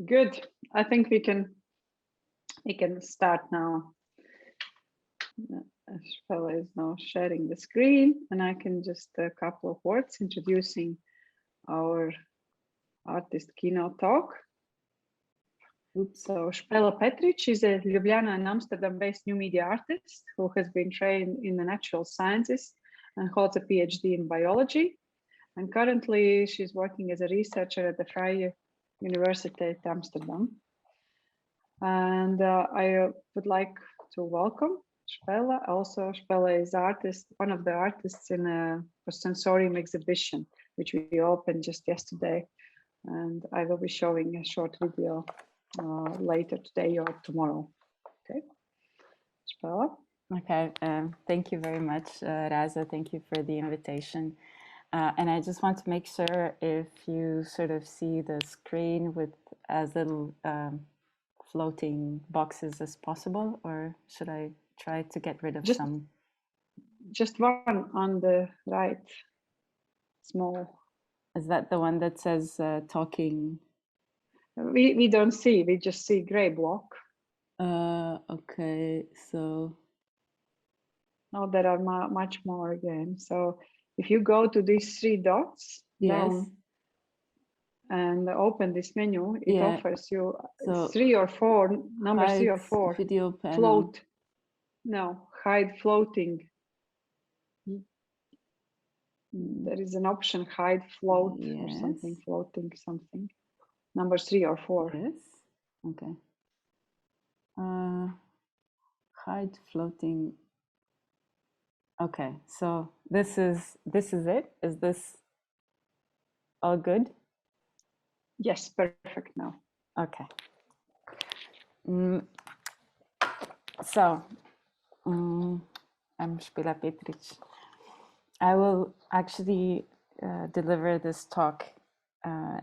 Good. I think we can start now. Shpela is now sharing the screen, and I can just a couple of words introducing our artist keynote talk. So Shpela Petric is a Ljubljana and Amsterdam-based new media artist who has been trained in the natural sciences and holds a PhD in biology. And currently she's working as a researcher at the Vrije Universiteit Amsterdam. And I would like to welcome Shpela. Also, Shpela is one of the artists in a sensorium exhibition, which we opened just yesterday. And I will be showing a short video later today or tomorrow. Okay, Shpela. Okay, thank you very much, Raza. Thank you for the invitation. And I just want to make sure if you sort of see the screen with as little floating boxes as possible, or should I try to get rid of some? Just one on the right, small. Is that the one that says talking? We don't see, we just see gray block. Okay, so. No, there are much more again. So if you go to these three dots down and open this menu, it offers you three or four, number 3 or 4. Video panel. Float. No, hide floating. There is an option, hide float or something, floating something. Number 3 or 4. Yes. Okay. Hide floating. Okay, so this is it. Is this all good? Yes, perfect now. Okay. So, I'm Shpela Petric. I will actually deliver this talk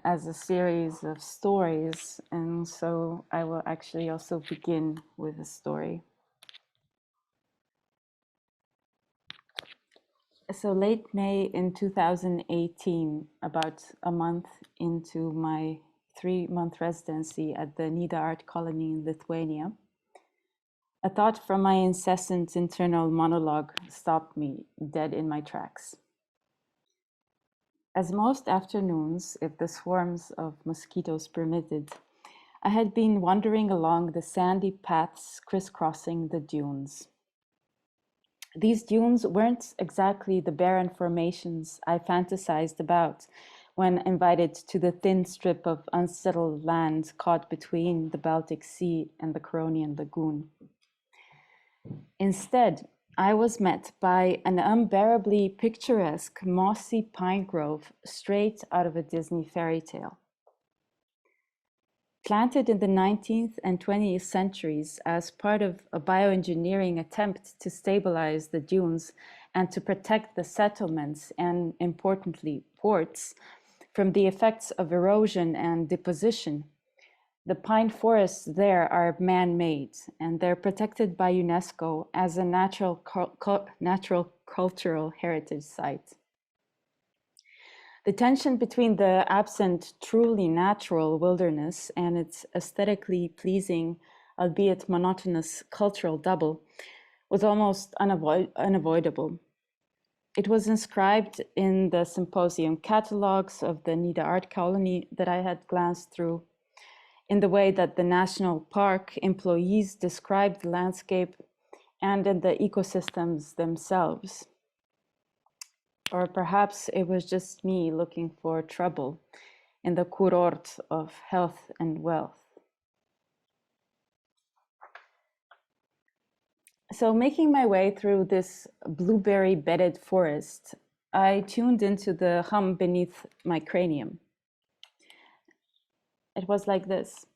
as a series of stories, and so I will actually also begin with a story. So late May in 2018, about a month into my 3-month residency at the Nida Art Colony in Lithuania, a thought from my incessant internal monologue stopped me dead in my tracks. As most afternoons, if the swarms of mosquitoes permitted, I had been wandering along the sandy paths crisscrossing the dunes. These dunes weren't exactly the barren formations I fantasized about when invited to the thin strip of unsettled land caught between the Baltic Sea and the Curonian Lagoon. Instead, I was met by an unbearably picturesque mossy pine grove straight out of a Disney fairy tale. Planted in the 19th and 20th centuries as part of a bioengineering attempt to stabilize the dunes and to protect the settlements and, importantly, ports from the effects of erosion and deposition, the pine forests there are man-made, and they're protected by UNESCO as a natural cultural heritage site. The tension between the absent, truly natural wilderness and its aesthetically pleasing, albeit monotonous cultural double was almost unavoidable. It was inscribed in the symposium catalogs of the Nida Art Colony that I had glanced through, in the way that the national park employees described the landscape and in the ecosystems themselves. Or perhaps it was just me looking for trouble in the kurort of health and wealth. So making my way through this blueberry-bedded forest, I tuned into the hum beneath my cranium. It was like this.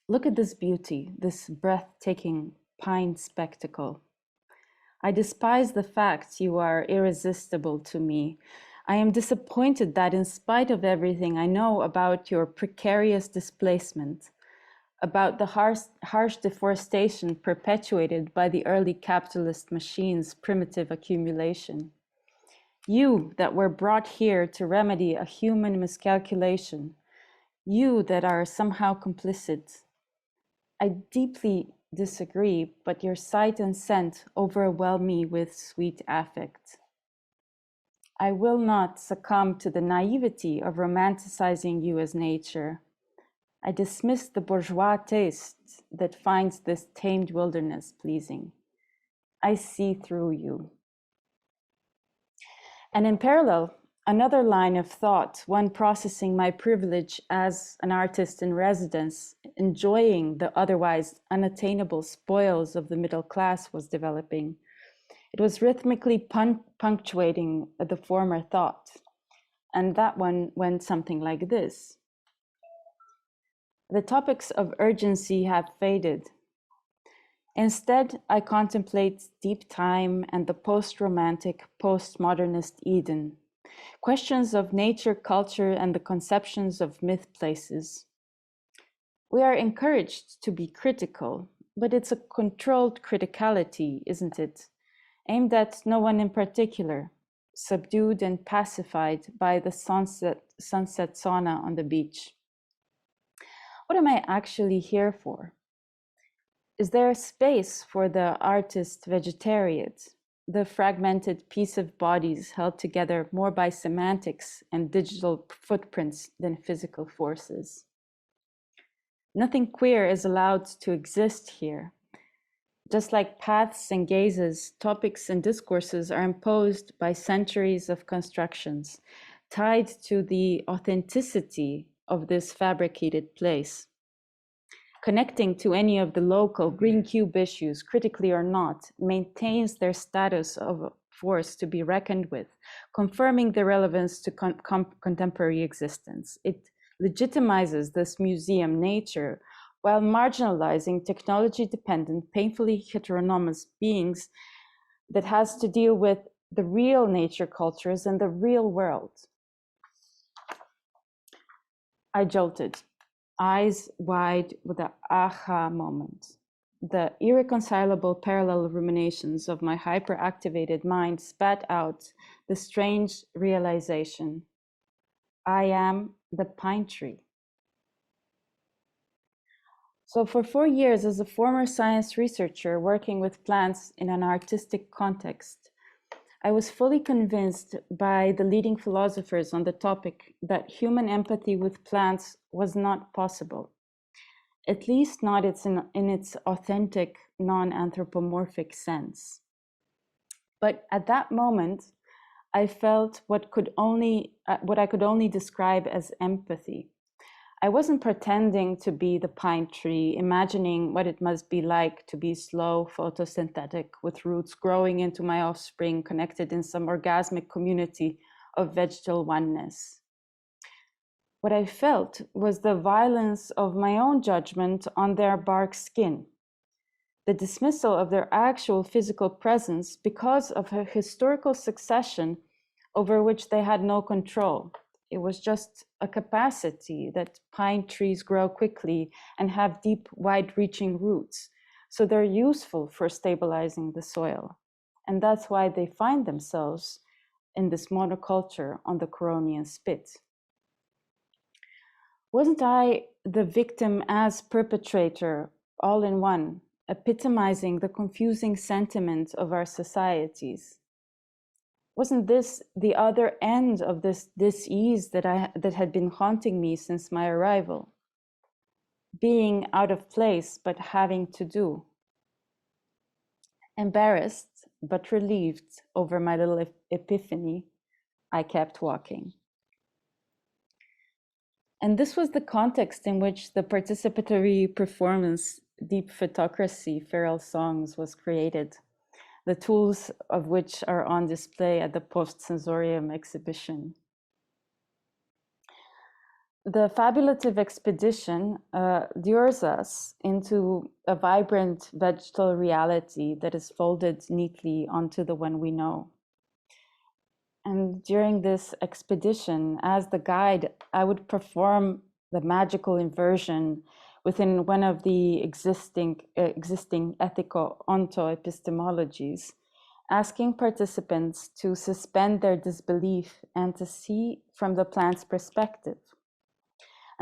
Look at this beauty, this breathtaking pine spectacle. I despise the fact you are irresistible to me. I am disappointed that in spite of everything I know about your precarious displacement, about the harsh deforestation perpetuated by the early capitalist machine's primitive accumulation, you that were brought here to remedy a human miscalculation, you that are somehow complicit. I deeply disagree, but your sight and scent overwhelm me with sweet affect. I will not succumb to the naivety of romanticizing you as nature. I dismiss the bourgeois taste that finds this tamed wilderness pleasing. I see through you. And in parallel, another line of thought, one processing my privilege as an artist in residence, enjoying the otherwise unattainable spoils of the middle class, was developing. It was rhythmically punctuating the former thought. And that one went something like this. The topics of urgency have faded. Instead, I contemplate deep time and the post-romantic, post-modernist Eden, questions of nature, culture, and the conceptions of myth places. We are encouraged to be critical, but it's a controlled criticality, isn't it? Aimed at no one in particular, subdued and pacified by the sunset sauna on the beach. What am I actually here for? Is there a space for the artist vegetarian, the fragmented piece of bodies held together more by semantics and digital footprints than physical forces? Nothing queer is allowed to exist here. Just like paths and gazes, topics and discourses are imposed by centuries of constructions, tied to the authenticity of this fabricated place. Connecting to any of the local green cube issues, critically or not, maintains their status of a force to be reckoned with, confirming their relevance to contemporary existence. It legitimizes this museum nature while marginalizing technology-dependent, painfully heteronomous beings that has to deal with the real nature cultures and the real world. I jolted, eyes wide with the aha moment. The irreconcilable parallel ruminations of my hyperactivated mind spat out the strange realization. I am the pine tree. So for 4 years as a former science researcher working with plants in an artistic context, I was fully convinced by the leading philosophers on the topic that human empathy with plants was not possible, at least not in its authentic, non-anthropomorphic sense. But at that moment, I felt what I could only describe as empathy. I wasn't pretending to be the pine tree, imagining what it must be like to be slow, photosynthetic, with roots growing into my offspring, connected in some orgasmic community of vegetal oneness. What I felt was the violence of my own judgment on their bark skin, the dismissal of their actual physical presence because of a historical succession over which they had no control. It was just a capacity that pine trees grow quickly and have deep, wide-reaching roots. So they're useful for stabilizing the soil. And that's why they find themselves in this monoculture on the Curonian spit. Wasn't I the victim as perpetrator, all in one, epitomizing the confusing sentiment of our societies? Wasn't this the other end of this dis-ease that had been haunting me since my arrival? Being out of place, but having to do. Embarrassed, but relieved over my little epiphany, I kept walking. And this was the context in which the participatory performance Deep Photocracy, Feral Songs was created, the tools of which are on display at the Post-Sensorium exhibition. The fabulative expedition lures us into a vibrant vegetal reality that is folded neatly onto the one we know. And during this expedition, as the guide, I would perform the magical inversion within one of the existing ethico-onto-epistemologies, asking participants to suspend their disbelief and to see from the plant's perspective.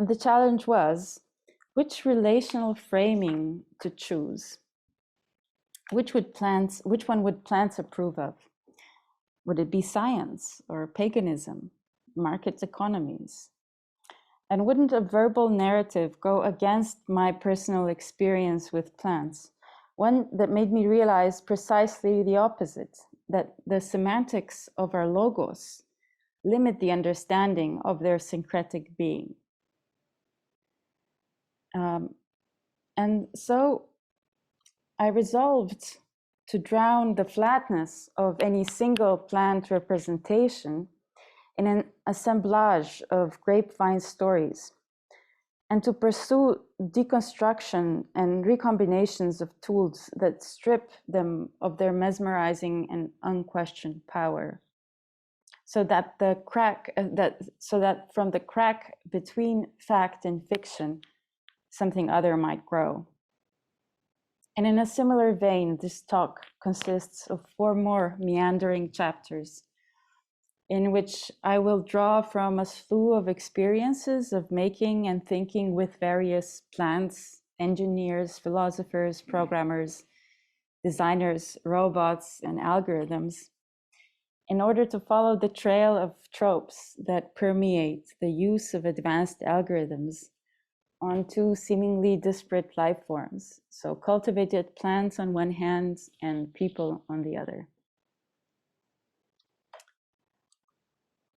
And the challenge was, which relational framing to choose? Which one would plants approve of? Would it be science or paganism, market economies? And wouldn't a verbal narrative go against my personal experience with plants? One that made me realize precisely the opposite, that the semantics of our logos limit the understanding of their syncretic being. And so I resolved to drown the flatness of any single plant representation in an assemblage of grapevine stories, and to pursue deconstruction and recombinations of tools that strip them of their mesmerizing and unquestioned power, so that from the crack between fact and fiction, something other might grow. And in a similar vein, this talk consists of 4 more meandering chapters in which I will draw from a slew of experiences of making and thinking with various plants, engineers, philosophers, programmers, designers, robots, and algorithms, in order to follow the trail of tropes that permeate the use of advanced algorithms on 2 seemingly disparate life forms, so cultivated plants on one hand and people on the other.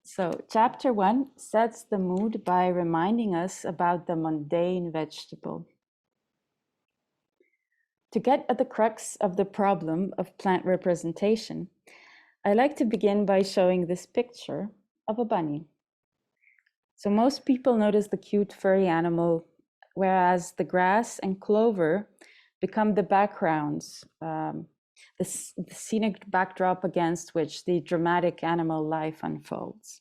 So chapter 1 sets the mood by reminding us about the mundane vegetable. To get at the crux of the problem of plant representation, I like to begin by showing this picture of a bunny. So most people notice the cute furry animal, whereas the grass and clover become the backgrounds, the scenic backdrop against which the dramatic animal life unfolds.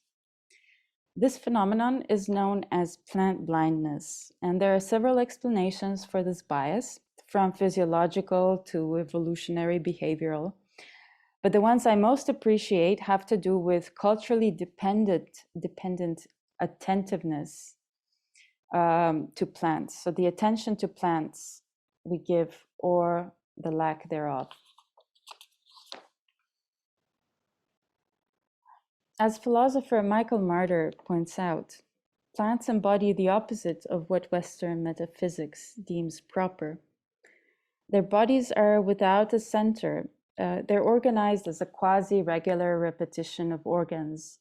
This phenomenon is known as plant blindness, and there are several explanations for this bias, from physiological to evolutionary behavioral. But the ones I most appreciate have to do with culturally dependent attentiveness to plants. So the attention to plants we give, or the lack thereof. As philosopher Michael Marder points out, plants embody the opposite of what Western metaphysics deems proper. Their bodies are without a center. They're organized as a quasi-regular repetition of organs,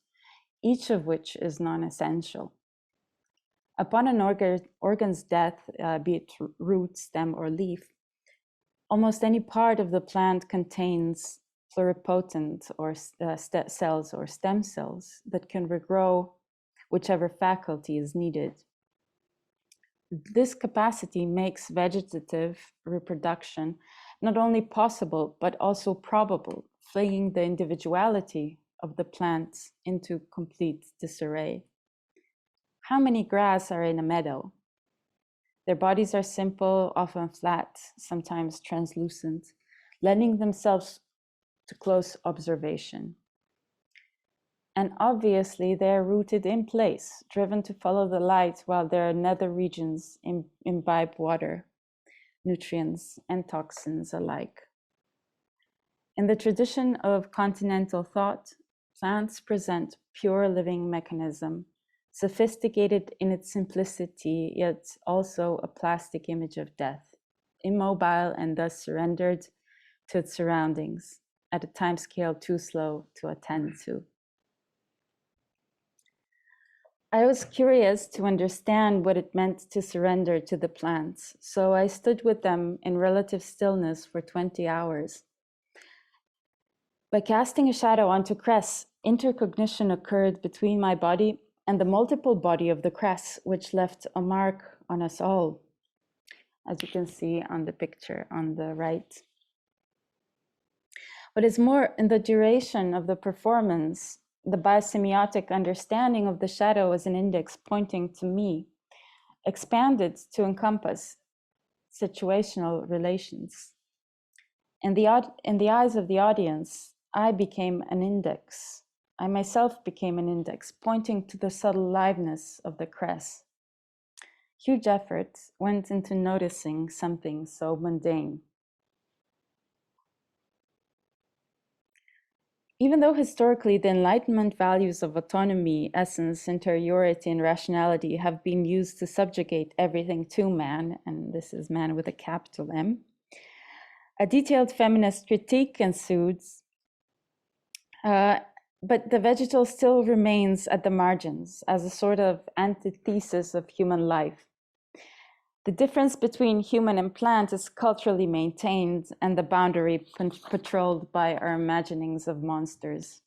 each of which is non-essential. Upon an organ's death, be it root, stem, or leaf, almost any part of the plant contains pluripotent or cells or stem cells that can regrow whichever faculty is needed. This capacity makes vegetative reproduction not only possible, but also probable, flinging the individuality of the plant into complete disarray. How many grass are in a meadow? Their bodies are simple, often flat, sometimes translucent, lending themselves to close observation. And obviously they're rooted in place, driven to follow the light while their nether regions imbibe water, nutrients, and toxins alike. In the tradition of continental thought, plants present pure living mechanism, sophisticated in its simplicity, yet also a plastic image of death, immobile and thus surrendered to its surroundings at a timescale too slow to attend to. I was curious to understand what it meant to surrender to the plants, so I stood with them in relative stillness for 20 hours. By casting a shadow onto cress, intercognition occurred between my body and the multiple body of the cress, which left a mark on us all, as you can see on the picture on the right. What is more, in the duration of the performance, the biosemiotic understanding of the shadow as an index pointing to me expanded to encompass situational relations. In the eyes of the audience, I became an index. I myself became an index, pointing to the subtle liveness of the cress. huge effort went into noticing something so mundane. Even though historically the Enlightenment values of autonomy, essence, interiority, and rationality have been used to subjugate everything to man, and this is man with a capital M, a detailed feminist critique ensues, but the vegetal still remains at the margins as a sort of antithesis of human life. The difference between human and plant is culturally maintained and the boundary patrolled by our imaginings of monsters.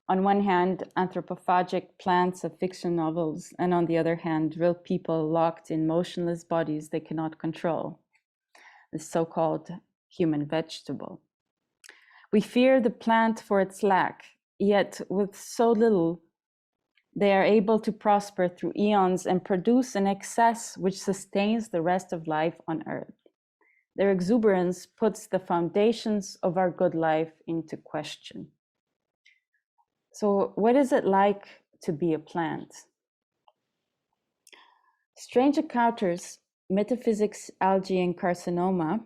On one hand, anthropophagic plants of fiction novels, and on the other hand, real people locked in motionless bodies they cannot control, the so-called human vegetable. We fear the plant for its lack, yet with so little, they are able to prosper through eons and produce an excess which sustains the rest of life on Earth. Their exuberance puts the foundations of our good life into question. So what is it like to be a plant? Strange Encounters, Metaphysics, Algae, and Carcinoma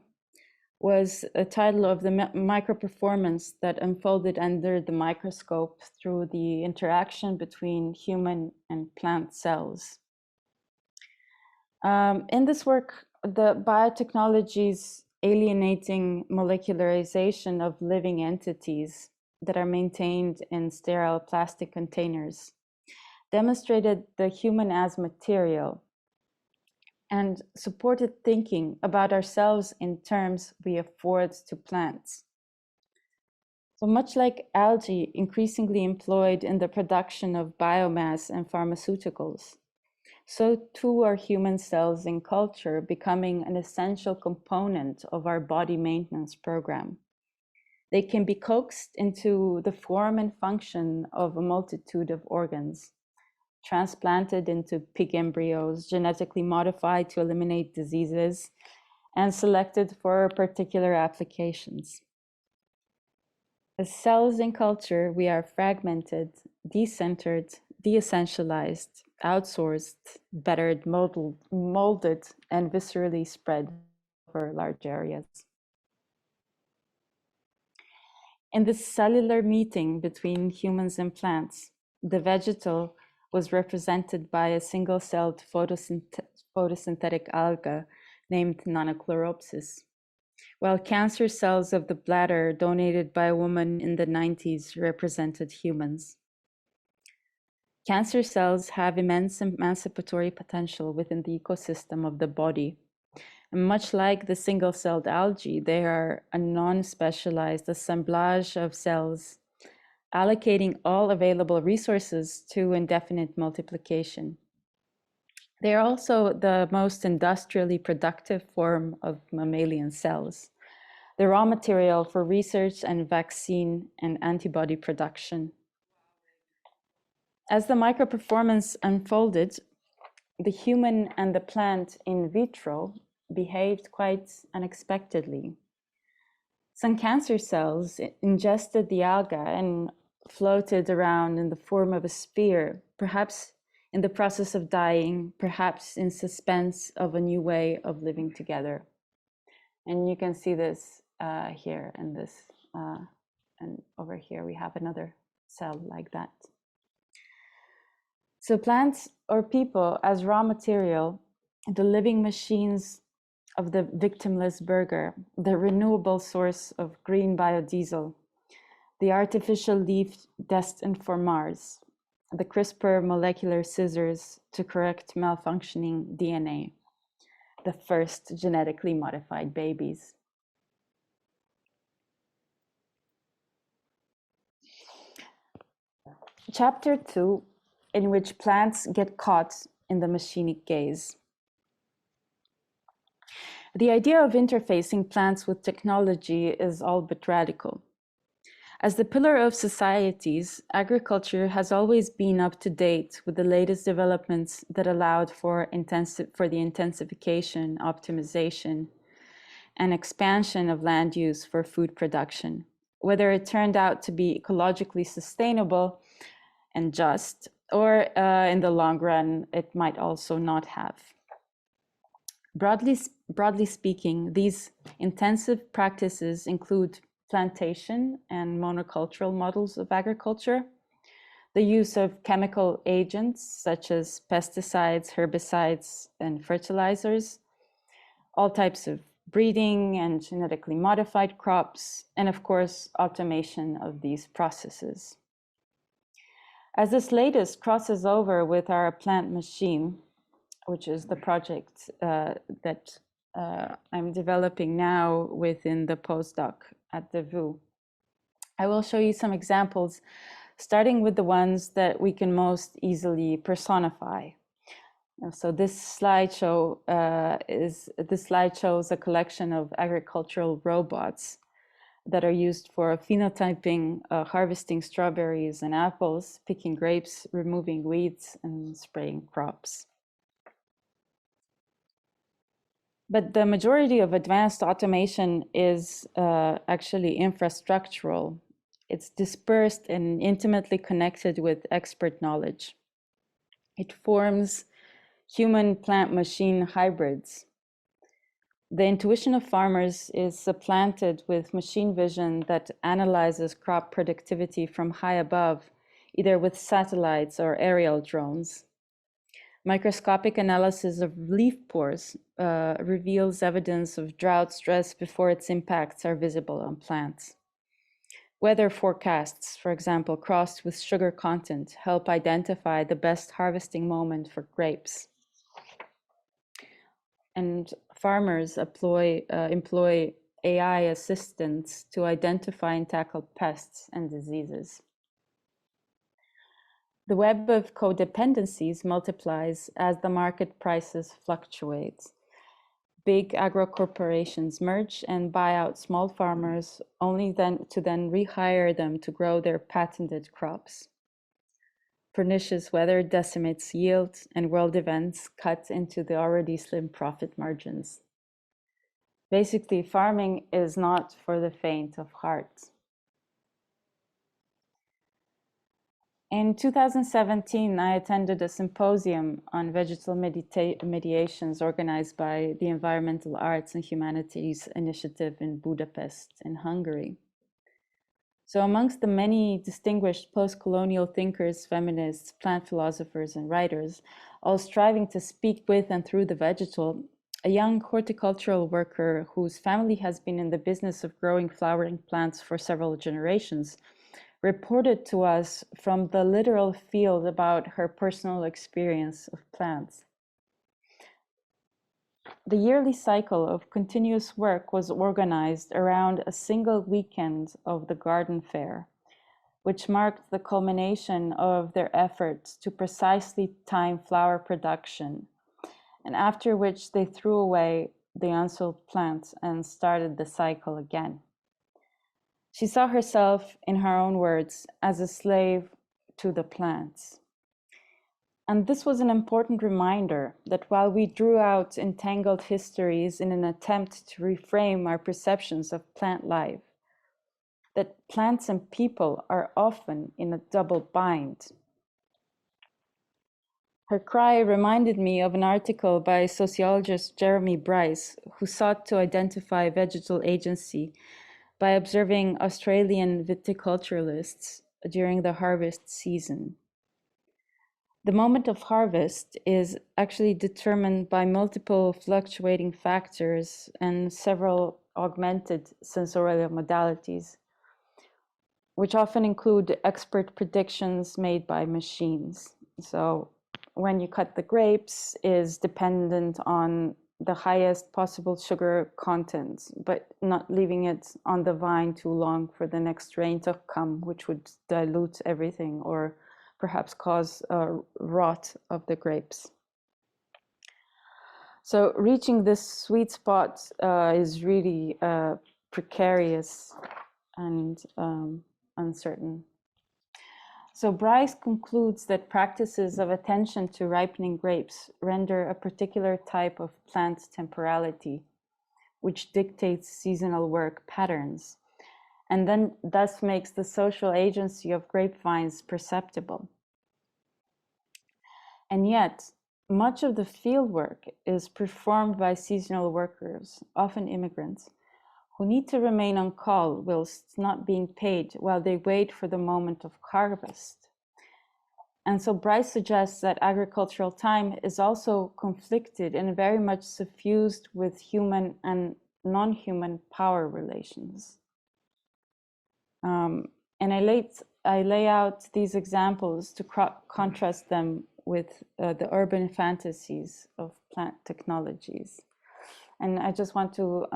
was a title of the microperformance that unfolded under the microscope through the interaction between human and plant cells. In this work, the biotechnology's alienating molecularization of living entities that are maintained in sterile plastic containers demonstrated the human as material and supported thinking about ourselves in terms we afford to plants. So much like algae increasingly employed in the production of biomass and pharmaceuticals, so too are human cells in culture becoming an essential component of our body maintenance program. They can be coaxed into the form and function of a multitude of organs, transplanted into pig embryos, genetically modified to eliminate diseases, and selected for particular applications. As cells in culture, we are fragmented, decentered, de-essentialized, outsourced, bettered, molded, and viscerally spread over large areas. In this cellular meeting between humans and plants, the vegetal was represented by a single-celled photosynthetic alga named Nanochloropsis, while cancer cells of the bladder donated by a woman in the 90s represented humans. Cancer cells have immense emancipatory potential within the ecosystem of the body. And much like the single-celled algae, they are a non-specialized assemblage of cells allocating all available resources to indefinite multiplication. They are also the most industrially productive form of mammalian cells, the raw material for research and vaccine and antibody production. As the microperformance unfolded, the human and the plant in vitro behaved quite unexpectedly. Some cancer cells ingested the alga and floated around in the form of a sphere, perhaps in the process of dying, perhaps in suspense of a new way of living together. And you can see this here in this, and over here we have another cell like that. So plants or people as raw material, the living machines of the victimless burger, the renewable source of green biodiesel, the artificial leaf destined for Mars, the CRISPR molecular scissors to correct malfunctioning DNA, the first genetically modified babies. Chapter 2, in which plants get caught in the machinic gaze. The idea of interfacing plants with technology is all but radical. As the pillar of societies, agriculture has always been up to date with the latest developments that allowed for the intensification, optimization, and expansion of land use for food production. Whether it turned out to be ecologically sustainable and just, or in the long run, it might also not have. Broadly speaking, these intensive practices include plantation and monocultural models of agriculture, the use of chemical agents such as pesticides, herbicides, and fertilizers, all types of breeding and genetically modified crops, and of course, automation of these processes. As this latest crosses over with our plant machine, which is the project that I'm developing now within the postdoc at the VU, I will show you some examples, starting with the ones that we can most easily personify. So this slide shows a collection of agricultural robots that are used for phenotyping, harvesting strawberries and apples, picking grapes, removing weeds, and spraying crops. But the majority of advanced automation is actually infrastructural. It's dispersed and intimately connected with expert knowledge. It forms human-plant-machine hybrids. The intuition of farmers is supplanted with machine vision that analyzes crop productivity from high above, either with satellites or aerial drones. Microscopic analysis of leaf pores reveals evidence of drought stress before its impacts are visible on plants. Weather forecasts, for example, crossed with sugar content, help identify the best harvesting moment for grapes. And farmers employ AI assistants to identify and tackle pests and diseases. The web of codependencies multiplies as the market prices fluctuate. Big agro corporations merge and buy out small farmers, only to then rehire them to grow their patented crops. Pernicious weather decimates yield, and world events cut into the already slim profit margins. Basically, farming is not for the faint of heart. In 2017, I attended a symposium on vegetal mediations organized by the Environmental Arts and Humanities Initiative in Budapest, in Hungary. So amongst the many distinguished post-colonial thinkers, feminists, plant philosophers, and writers, all striving to speak with and through the vegetal, a young horticultural worker whose family has been in the business of growing flowering plants for several generations reported to us from the literal field about her personal experience of plants. The yearly cycle of continuous work was organized around a single weekend of the garden fair, which marked the culmination of their efforts to precisely time flower production, and after which they threw away the unsold plants and started the cycle again. She saw herself, in her own words, as a slave to the plants. And this was an important reminder that while we drew out entangled histories in an attempt to reframe our perceptions of plant life, that plants and people are often in a double bind. Her cry reminded me of an article by sociologist Jeremy Bryce, who sought to identify vegetal agency by observing Australian viticulturalists during the harvest season. The moment of harvest is actually determined by multiple fluctuating factors and several augmented sensorial modalities, which often include expert predictions made by machines. So when you cut the grapes is dependent on the highest possible sugar content, but not leaving it on the vine too long for the next rain to come, which would dilute everything or perhaps cause a rot of the grapes. So reaching this sweet spot is really precarious and uncertain. So Bryce concludes that practices of attention to ripening grapes render a particular type of plant temporality, which dictates seasonal work patterns, and then thus makes the social agency of grapevines perceptible. And yet, much of the field work is performed by seasonal workers, often immigrants, who need to remain on call whilst not being paid while they wait for the moment of harvest. And so Bryce suggests that agricultural time is also conflicted and very much suffused with human and non-human power relations. And I lay out these examples to contrast them with the urban fantasies of plant technologies. And I just want to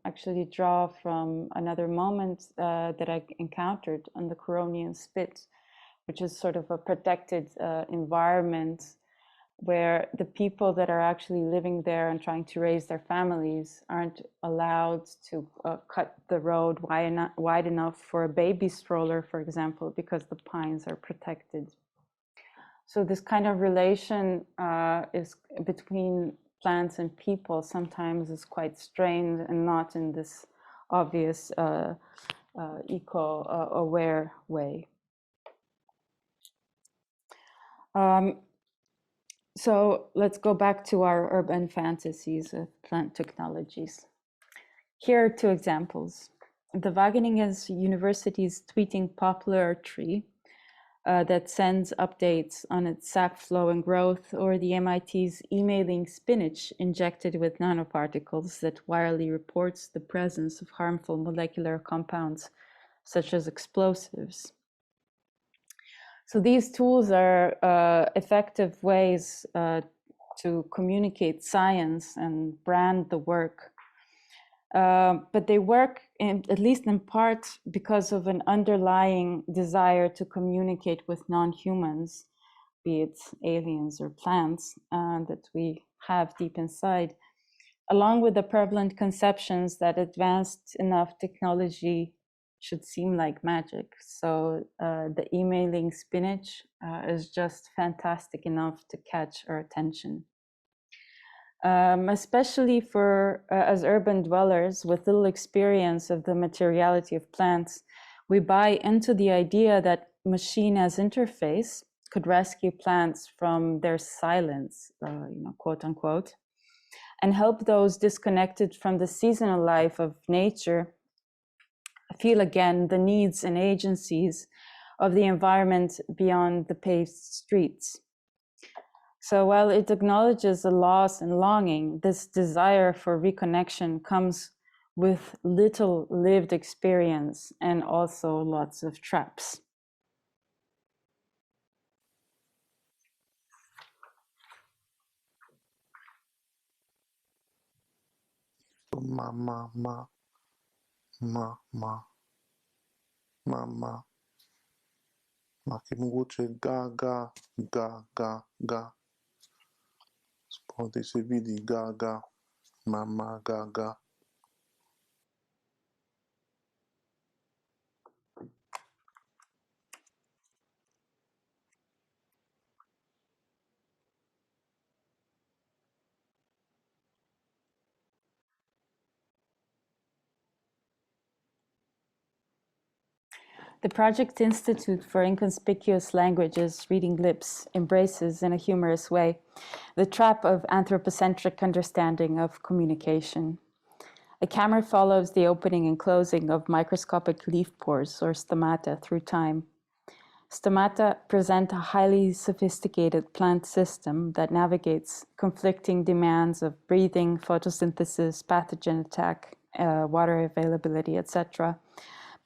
actually draw from another moment that I encountered on the Curonian Spit, which is sort of a protected environment where the people that are actually living there and trying to raise their families aren't allowed to cut the road wide enough for a baby stroller, for example, because the pines are protected. So this kind of relation is between plants and people sometimes is quite strained and not in this obvious eco-aware way. So let's go back to our urban fantasies of plant technologies. Here are two examples. The Wageningen University's tweeting poplar tree that sends updates on its sap flow and growth, or the MIT's emailing spinach injected with nanoparticles that wirely reports the presence of harmful molecular compounds such as explosives. So these tools are effective ways to communicate science and brand the work. But they work, at least in part, because of an underlying desire to communicate with non-humans, be it aliens or plants, that we have deep inside, along with the prevalent conceptions that advanced enough technology should seem like magic. So the emailing spinach is just fantastic enough to catch our attention. Especially for as urban dwellers with little experience of the materiality of plants, we buy into the idea that machine as interface could rescue plants from their silence, quote unquote, and help those disconnected from the seasonal life of nature feel again the needs and agencies of the environment beyond the paved streets. So while it acknowledges the loss and longing, this desire for reconnection comes with little lived experience and also lots of traps. Makimuguche ga ga ga ga ga. Sponte se vidi ga ga, mama ga ga. The Project Institute for Inconspicuous Languages, Reading Lips, embraces in a humorous way the trap of anthropocentric understanding of communication. A camera follows the opening and closing of microscopic leaf pores or stomata through time. Stomata present a highly sophisticated plant system that navigates conflicting demands of breathing, photosynthesis, pathogen attack, water availability, etc.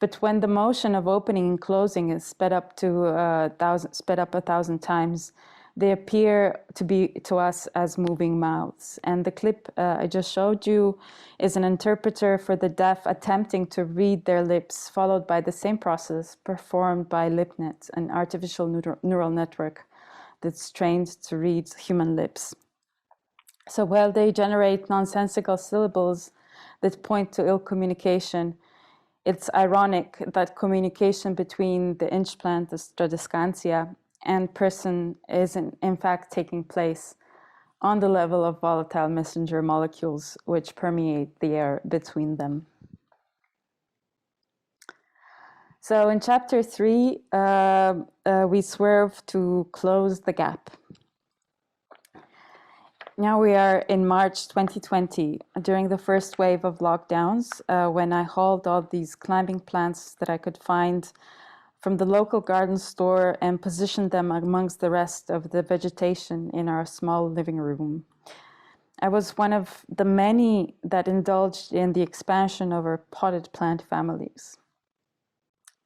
But when the motion of opening and closing is sped up 1,000 times, they appear to be to us as moving mouths. And the clip I just showed you is an interpreter for the deaf attempting to read their lips, followed by the same process performed by LipNet, an artificial neural network that's trained to read human lips. So while they generate nonsensical syllables that point to ill communication, it's ironic that communication between the inch plant, the Stradescantia, and person is in fact taking place on the level of volatile messenger molecules which permeate the air between them. So in chapter 3, we swerve to close the gap. Now we are in March 2020, during the first wave of lockdowns, when I hauled all these climbing plants that I could find from the local garden store and positioned them amongst the rest of the vegetation in our small living room. I was one of the many that indulged in the expansion of our potted plant families.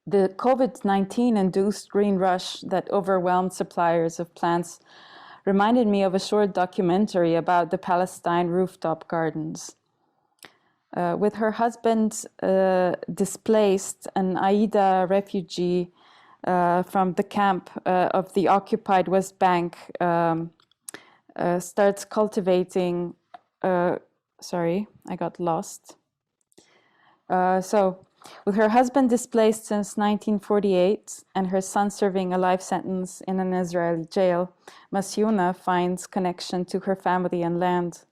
The COVID-19 induced green rush that overwhelmed suppliers of plants reminded me of a short documentary about the Palestine rooftop gardens. With her husband displaced, an Aida refugee from the camp of the occupied West Bank starts cultivating, sorry, I got lost. With her husband displaced since 1948 and her son serving a life sentence in an Israeli jail, Masyuna finds connection to her family and land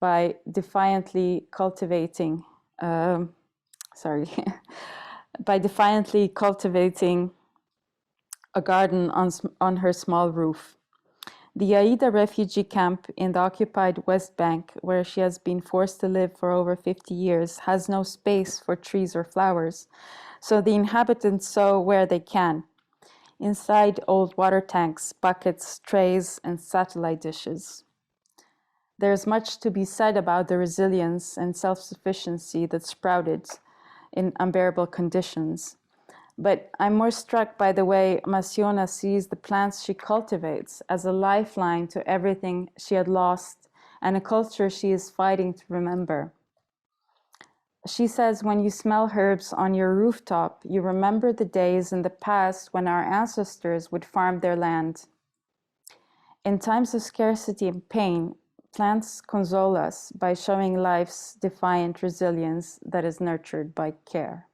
by defiantly cultivating, by defiantly cultivating a garden on her small roof. The Aida refugee camp in the occupied West Bank, where she has been forced to live for over 50 years, has no space for trees or flowers, so the inhabitants sow where they can, inside old water tanks, buckets, trays, and satellite dishes. There's much to be said about the resilience and self-sufficiency that sprouted in unbearable conditions. But I'm more struck by the way Masyuna sees the plants she cultivates as a lifeline to everything she had lost and a culture she is fighting to remember. She says, when you smell herbs on your rooftop, you remember the days in the past when our ancestors would farm their land. In times of scarcity and pain, plants console us by showing life's defiant resilience that is nurtured by care.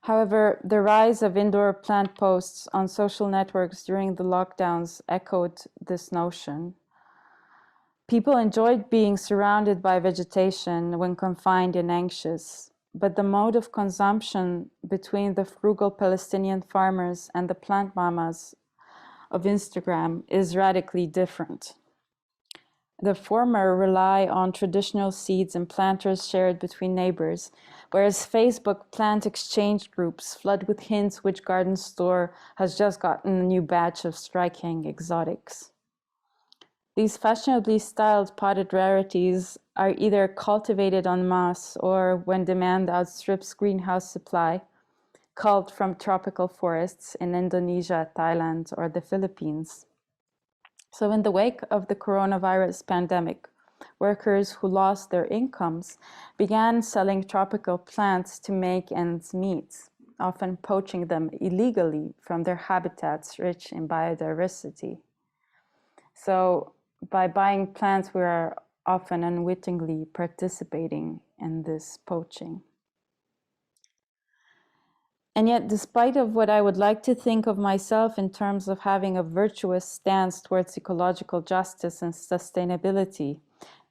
However, the rise of indoor plant posts on social networks during the lockdowns echoed this notion. People enjoyed being surrounded by vegetation when confined and anxious, but the mode of consumption between the frugal Palestinian farmers and the plant mamas of Instagram is radically different. The former rely on traditional seeds and planters shared between neighbors, whereas Facebook plant exchange groups flood with hints which garden store has just gotten a new batch of striking exotics. These fashionably styled potted rarities are either cultivated en masse or, when demand outstrips greenhouse supply, culled from tropical forests in Indonesia, Thailand, or the Philippines. So in the wake of the coronavirus pandemic, workers who lost their incomes began selling tropical plants to make ends meet, often poaching them illegally from their habitats rich in biodiversity. So by buying plants, we are often unwittingly participating in this poaching. And yet, despite of what I would like to think of myself in terms of having a virtuous stance towards ecological justice and sustainability,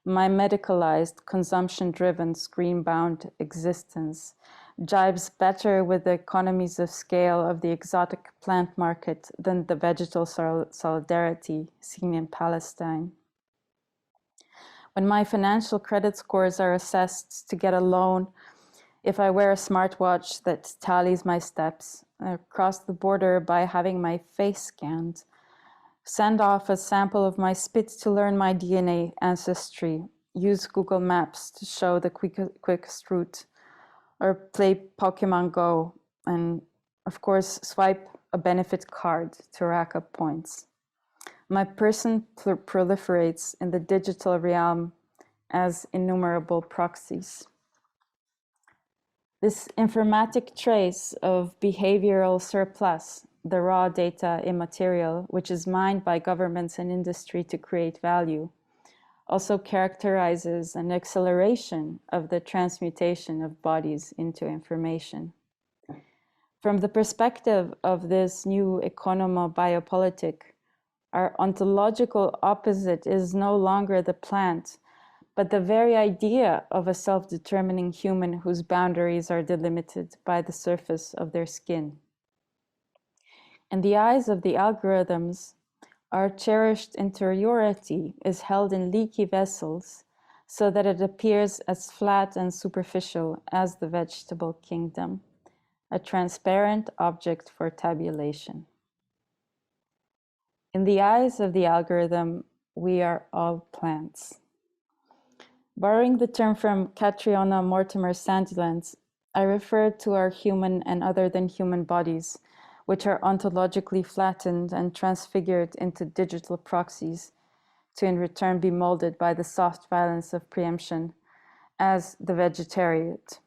my medicalized, consumption-driven, screen-bound existence jives better with the economies of scale of the exotic plant market than the vegetal solidarity seen in Palestine. When my financial credit scores are assessed to get a loan, if I wear a smartwatch that tallies my steps, cross the border by having my face scanned, send off a sample of my spit to learn my DNA ancestry, use Google Maps to show the quickest route, or play Pokemon Go, and of course swipe a benefit card to rack up points. My person proliferates in the digital realm as innumerable proxies. This informatic trace of behavioral surplus, the raw data immaterial, which is mined by governments and industry to create value, also characterizes an acceleration of the transmutation of bodies into information. From the perspective of this new economo-biopolitic, our ontological opposite is no longer the plant, but the very idea of a self-determining human whose boundaries are delimited by the surface of their skin. In the eyes of the algorithms, Our cherished interiority is held in leaky vessels so that it appears as flat and superficial as the vegetable kingdom, a transparent object for tabulation. In the eyes of the algorithm, we are all plants. Borrowing the term from Catriona Mortimer Sandland, I refer to our human and other than human bodies, which are ontologically flattened and transfigured into digital proxies, to in return be molded by the soft violence of preemption, as the vegetariate.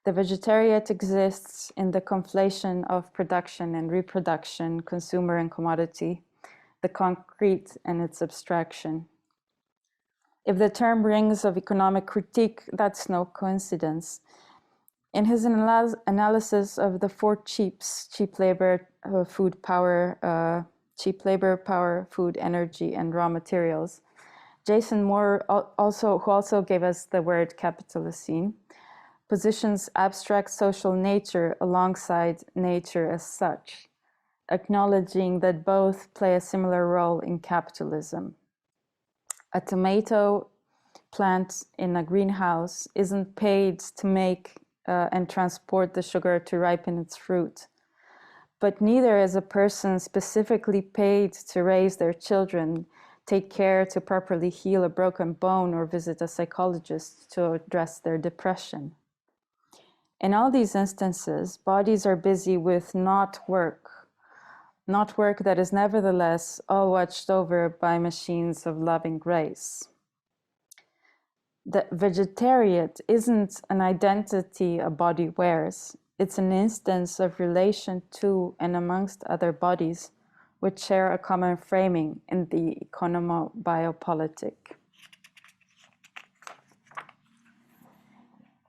The vegetariate exists in the conflation of production and reproduction, consumer and commodity, the concrete and its abstraction. If the term rings of economic critique, that's no coincidence. In his analysis of the four cheaps, cheap labor, food, power, food, energy, and raw materials, Jason Moore, who also gave us the word capitalocene, positions abstract social nature alongside nature as such, acknowledging that both play a similar role in capitalism. A tomato plant in a greenhouse isn't paid to make and transport the sugar to ripen its fruit, but neither is a person specifically paid to raise their children, take care to properly heal a broken bone, or visit a psychologist to address their depression. In all these instances, bodies are busy with not work that is nevertheless all watched over by machines of loving grace. The vegetariate isn't an identity a body wears. It's an instance of relation to and amongst other bodies which share a common framing in the economo-biopolitic.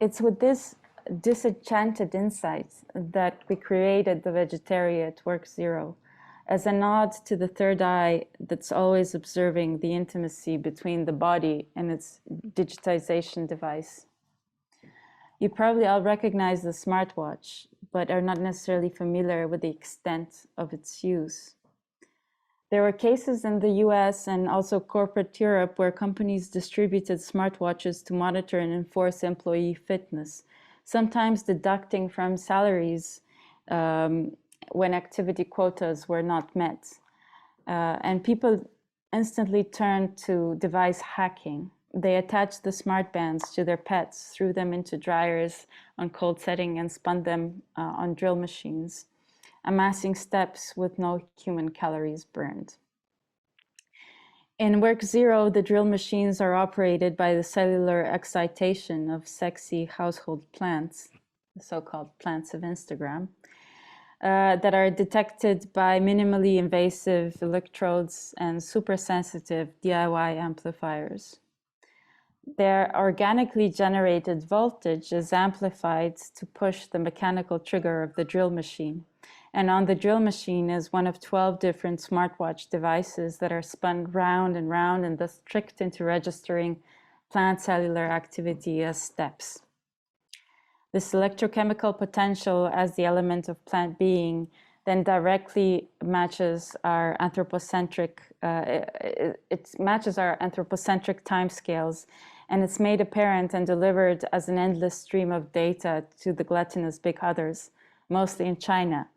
It's with this disenchanted insight that we created the Vegetariate Work Zero as a nod to the third eye that's always observing the intimacy between the body and its digitization device. You probably all recognize the smartwatch, but are not necessarily familiar with the extent of its use. There were cases in the US and also corporate Europe where companies distributed smartwatches to monitor and enforce employee fitness, sometimes deducting from salaries when activity quotas were not met. And people instantly turned to device hacking. They attached the smart bands to their pets, threw them into dryers on cold setting, and spun them on drill machines, amassing steps with no human calories burned. In Work Zero, the drill machines are operated by the cellular excitation of sexy household plants, the so-called plants of Instagram, that are detected by minimally invasive electrodes and super sensitive DIY amplifiers. Their organically generated voltage is amplified to push the mechanical trigger of the drill machine. And on the drill machine is one of 12 different smartwatch devices that are spun round and round and thus tricked into registering plant cellular activity as steps. This electrochemical potential as the element of plant being then directly matches our anthropocentric, it matches our anthropocentric timescales, and it's made apparent and delivered as an endless stream of data to the gluttonous big others, mostly in China,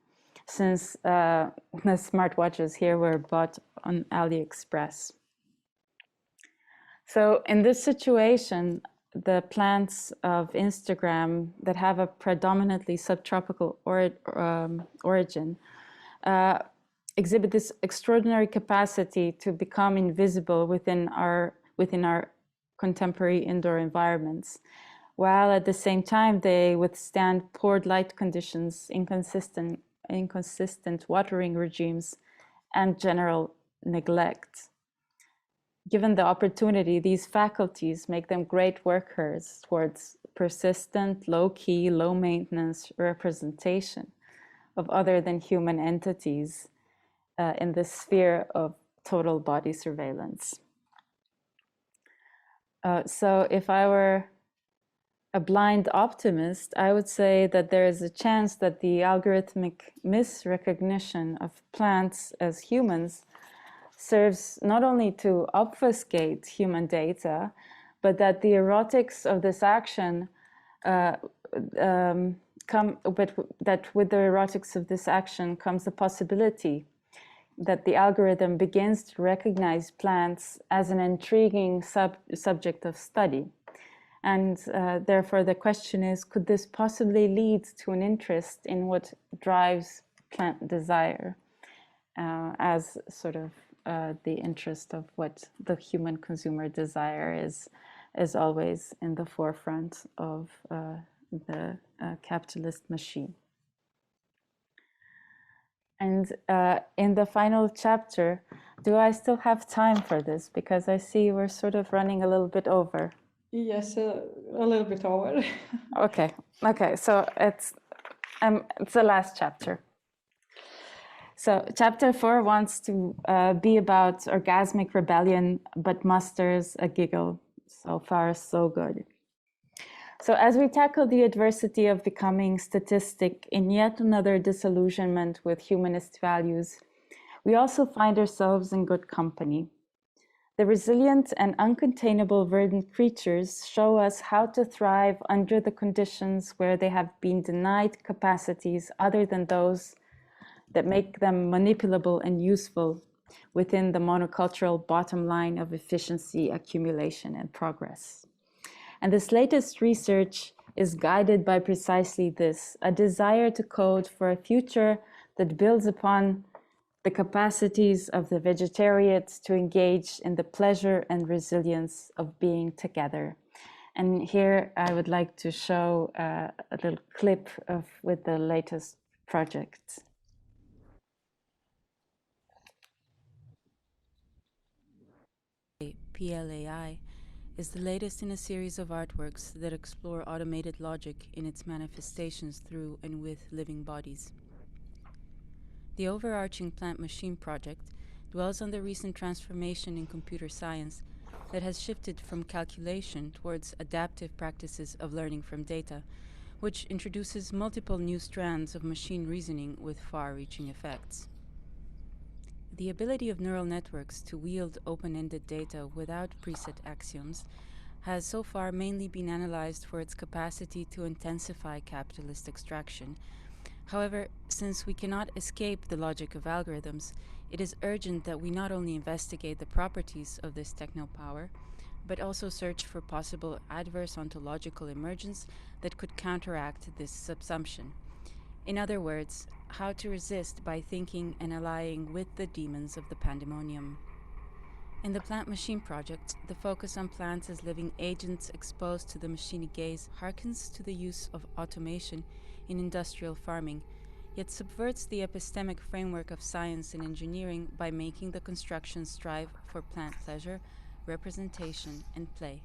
since the smartwatches here were bought on AliExpress. So in this situation, the plants of Instagram that have a predominantly subtropical origin exhibit this extraordinary capacity to become invisible within our contemporary indoor environments, while at the same time they withstand poor light conditions, inconsistent watering regimes, and general neglect. Given the opportunity, these faculties make them great workers towards persistent, low-key, low-maintenance representation of other than human entities in the sphere of total body surveillance. So if I were a blind optimist, I would say that there is a chance that the algorithmic misrecognition of plants as humans serves not only to obfuscate human data, but that the erotics of this action but that with the erotics of this action comes the possibility that the algorithm begins to recognize plants as an intriguing subject of study. And therefore, the question is, could this possibly lead to an interest in what drives plant desire as sort of the interest of what the human consumer desire is always in the forefront of the capitalist machine. And in the final chapter, do I still have time for this? Because I see we're sort of running a little bit over. Yes, a little bit over. Okay, so it's the last chapter. So chapter 4 wants to be about orgasmic rebellion, but musters a giggle. So far, so good. So as we tackle the adversity of becoming statistic in yet another disillusionment with humanist values, we also find ourselves in good company. The resilient and uncontainable verdant creatures show us how to thrive under the conditions where they have been denied capacities other than those that make them manipulable and useful within the monocultural bottom line of efficiency, accumulation, and progress. And this latest research is guided by precisely this, a desire to code for a future that builds upon the capacities of the vegetarians to engage in the pleasure and resilience of being together. And here I would like to show a little clip with the latest project. PLAI is the latest in a series of artworks that explore automated logic in its manifestations through and with living bodies. The overarching plant-machine project dwells on the recent transformation in computer science that has shifted from calculation towards adaptive practices of learning from data, which introduces multiple new strands of machine reasoning with far-reaching effects. The ability of neural networks to wield open-ended data without preset axioms has so far mainly been analyzed for its capacity to intensify capitalist extraction. However, since we cannot escape the logic of algorithms, it is urgent that we not only investigate the properties of this technopower, but also search for possible adverse ontological emergence that could counteract this subsumption. In other words, how to resist by thinking and allying with the demons of the pandemonium. In the plant-machine project, the focus on plants as living agents exposed to the machine gaze harkens to the use of automation in industrial farming, yet subverts the epistemic framework of science and engineering by making the construction strive for plant pleasure, representation, and play.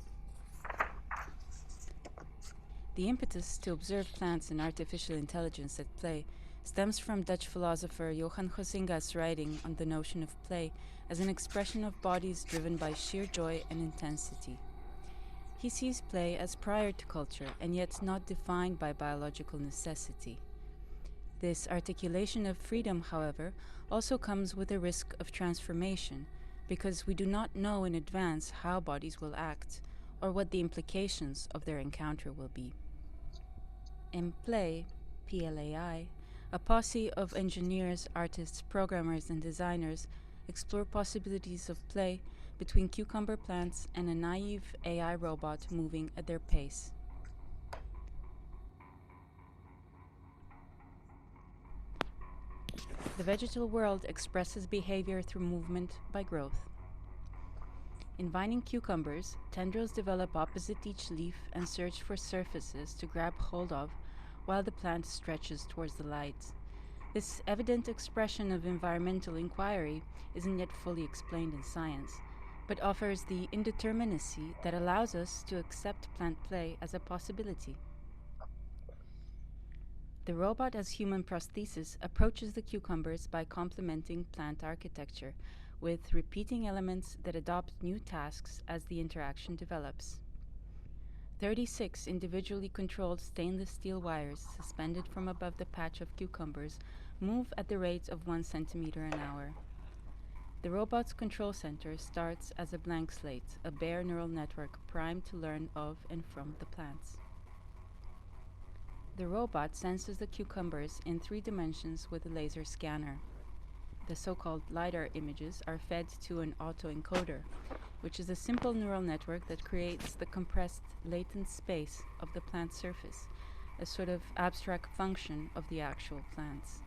The impetus to observe plants and artificial intelligence at play stems from Dutch philosopher Johan Huizinga's writing on the notion of play as an expression of bodies driven by sheer joy and intensity. He sees play as prior to culture and yet not defined by biological necessity. This articulation of freedom, however, also comes with a risk of transformation, because we do not know in advance how bodies will act or what the implications of their encounter will be. In Play, PLAI, a posse of engineers, artists, programmers, and designers explore possibilities of play between cucumber plants and a naive AI robot moving at their pace. The vegetal world expresses behavior through movement by growth. In vining cucumbers, tendrils develop opposite each leaf and search for surfaces to grab hold of while the plant stretches towards the light. This evident expression of environmental inquiry isn't yet fully explained in science, but offers the indeterminacy that allows us to accept plant play as a possibility. The robot as human prosthesis approaches the cucumbers by complementing plant architecture, with repeating elements that adopt new tasks as the interaction develops. 36 individually controlled stainless steel wires suspended from above the patch of cucumbers move at the rate of 1 centimeter an hour. The robot's control center starts as a blank slate, a bare neural network primed to learn of and from the plants. The robot senses the cucumbers in 3 dimensions with a laser scanner. The so-called LiDAR images are fed to an autoencoder, which is a simple neural network that creates the compressed latent space of the plant surface, a sort of abstract function of the actual plants.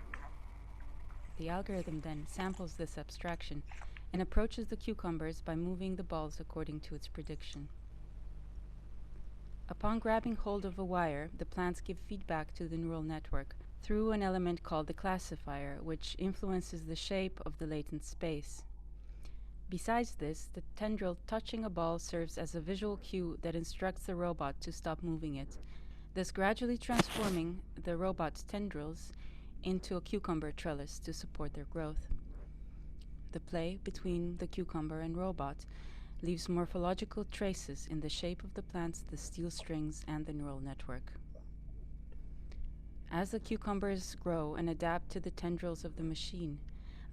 The algorithm then samples this abstraction and approaches the cucumbers by moving the balls according to its prediction. Upon grabbing hold of a wire, the plants give feedback to the neural network through an element called the classifier, which influences the shape of the latent space. Besides this, the tendril touching a ball serves as a visual cue that instructs the robot to stop moving it, thus gradually transforming the robot's tendrils into a cucumber trellis to support their growth. The play between the cucumber and robot leaves morphological traces in the shape of the plants, the steel strings, and the neural network. As the cucumbers grow and adapt to the tendrils of the machine,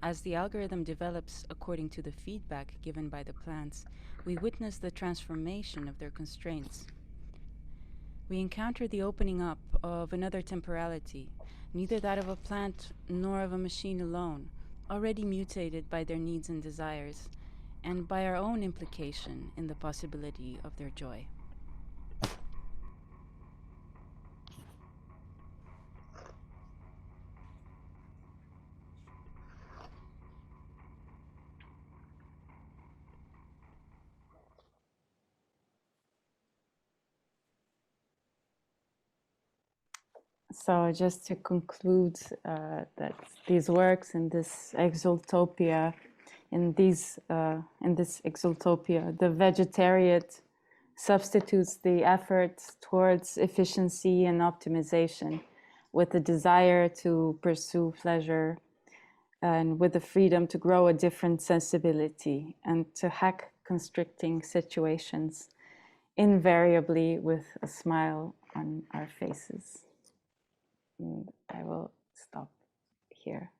as the algorithm develops according to the feedback given by the plants, we witness the transformation of their constraints. We encounter the opening up of another temporality, neither that of a plant nor of a machine alone, already mutated by their needs and desires, and by our own implication in the possibility of their joy. So just to conclude that these works in this exultopia, in this exultopia, the vegetarian substitutes the effort towards efficiency and optimization with the desire to pursue pleasure and with the freedom to grow a different sensibility and to hack constricting situations, invariably with a smile on our faces. And I will stop here.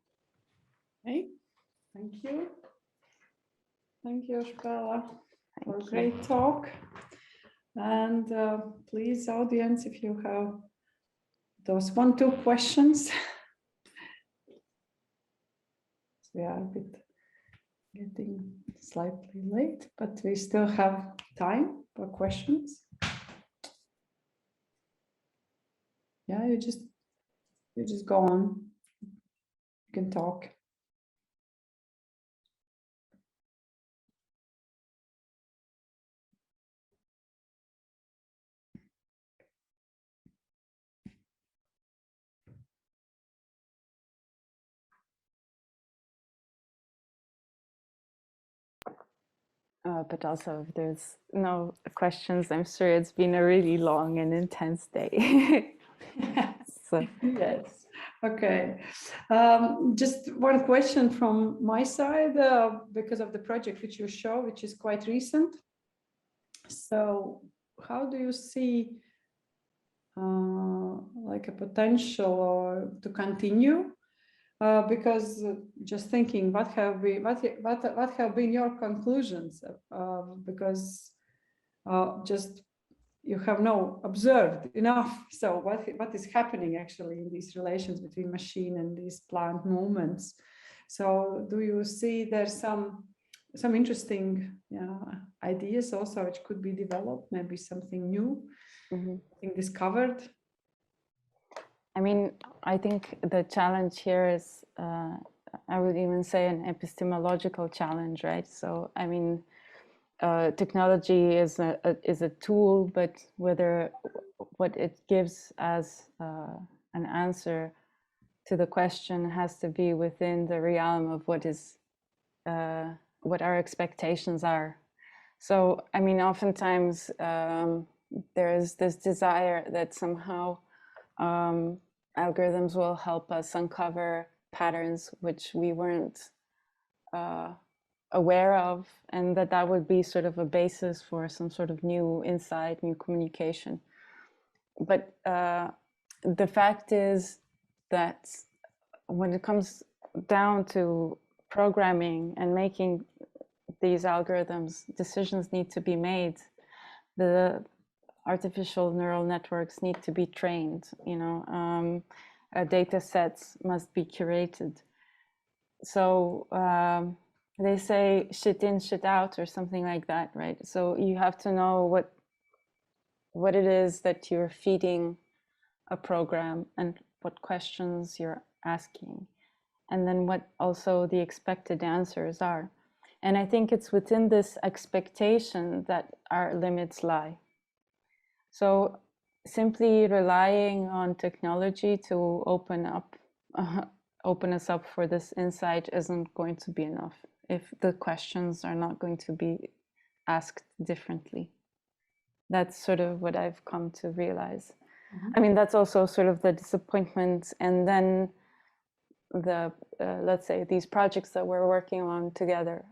Okay, thank you. Thank you, Spela, for a Thank you. great talk. And please, audience, if you have those 1-2 questions. We are a bit getting slightly late, but we still have time for questions. Yeah, you just go on. You can talk. But also, if there's no questions, I'm sure it's been a really long and intense day. So. Yes. Okay. Just one question from my side, because of the project which you show, which is quite recent. So how do you see like a potential or to continue? Because just thinking, what have been your conclusions? Because just you have no observed enough. So what is happening actually in these relations between machine and these plant movements? So do you see there's some interesting ideas also which could be developed, maybe something new, something discovered? I mean, I think the challenge here is, I would even say, an epistemological challenge, right? So, I mean, technology is a tool, but whether what it gives as an answer to the question has to be within the realm of what is what our expectations are. So, I mean, oftentimes there is this desire that somehow algorithms will help us uncover patterns which we weren't aware of, and that would be sort of a basis for some sort of new insight, new communication. But the fact is that when it comes down to programming and making these algorithms, decisions need to be made. The artificial neural networks need to be trained, you know, data sets must be curated. So they say shit in, shit out, or something like that, right? So you have to know what it is that you're feeding a program and what questions you're asking, and then what also the expected answers are. And I think it's within this expectation that our limits lie. So simply relying on technology to open us up for this insight isn't going to be enough if the questions are not going to be asked differently. That's sort of what I've come to realize. I mean, that's also sort of the disappointment. And then the, let's say, these projects that we're working on together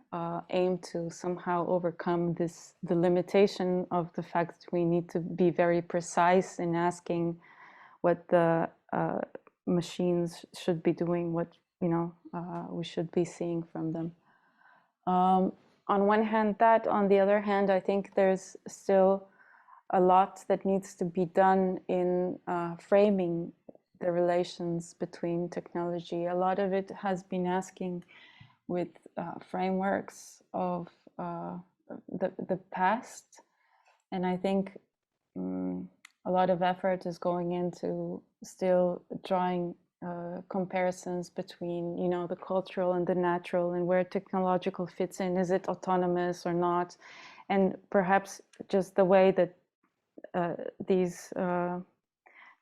aim to somehow overcome the limitation of the fact that we need to be very precise in asking what the machines should be doing, what, you know, we should be seeing from them. On one hand, that. On the other hand, I think there's still a lot that needs to be done in framing the relations between technology. A lot of it has been asking with frameworks of the past, and I think a lot of effort is going into still drawing comparisons between, you know, the cultural and the natural, and where technological fits in. Is it autonomous or not? And perhaps just the way that these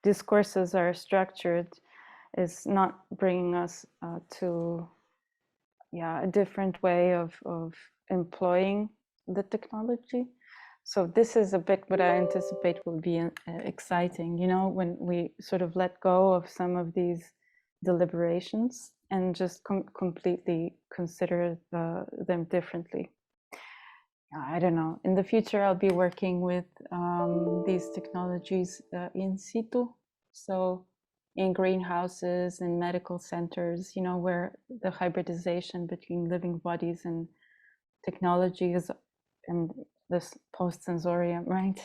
discourses are structured is not bringing us to a different way of employing the technology. So this is a bit what I anticipate will be exciting, you know, when we sort of let go of some of these deliberations and just completely consider them differently. I don't know. In the future, I'll be working with these technologies in situ. So in greenhouses and medical centers, you know, where the hybridization between living bodies and technology is, and this post-sensorium, right,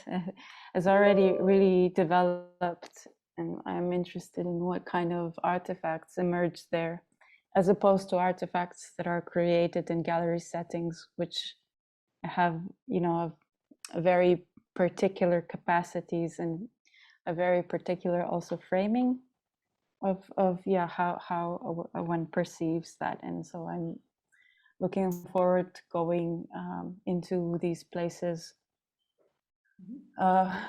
is already really developed. And I'm interested in what kind of artifacts emerge there, as opposed to artifacts that are created in gallery settings, which have, you know, a very particular capacities and a very particular also framing of how one perceives that. And so I'm looking forward to going into these places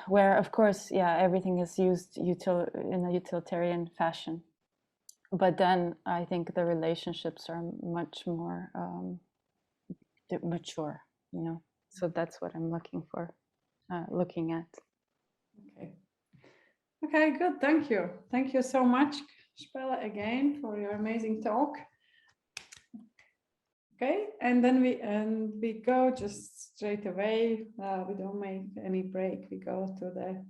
where, of course, everything is used in a utilitarian fashion. But then I think the relationships are much more mature, you know. So that's what I'm looking at. Okay, good. Thank you. Thank you so much, Spela, again for your amazing talk. Okay, and then we go just straight away. We don't make any break. We go to the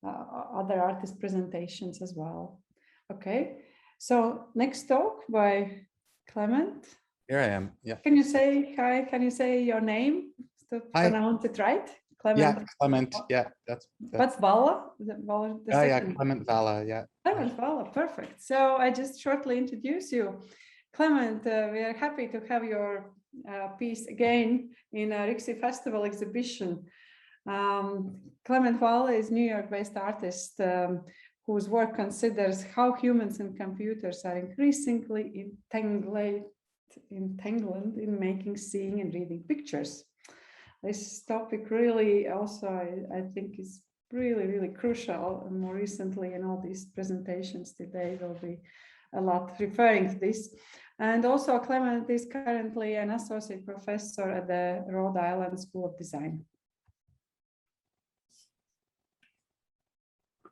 other artist presentations as well. Okay, so next talk by Clement. Here I am. Yeah. Can you say hi? Can you say your name to pronounce it right? Clement. Yeah, Clement. Yeah, that's What's Vala? Is it Vala? yeah, Clement Vala. Yeah. Clement Vala. Perfect. So I just shortly introduce you. Clement, we are happy to have your piece again in a Rixi Festival exhibition. Clement Vala is a New York-based artist whose work considers how humans and computers are increasingly entangled in making, seeing, and reading pictures. This topic really also, I think, is really, really crucial. And more recently, in all these presentations today, will be a lot referring to this. And also, Clement is currently an associate professor at the Rhode Island School of Design.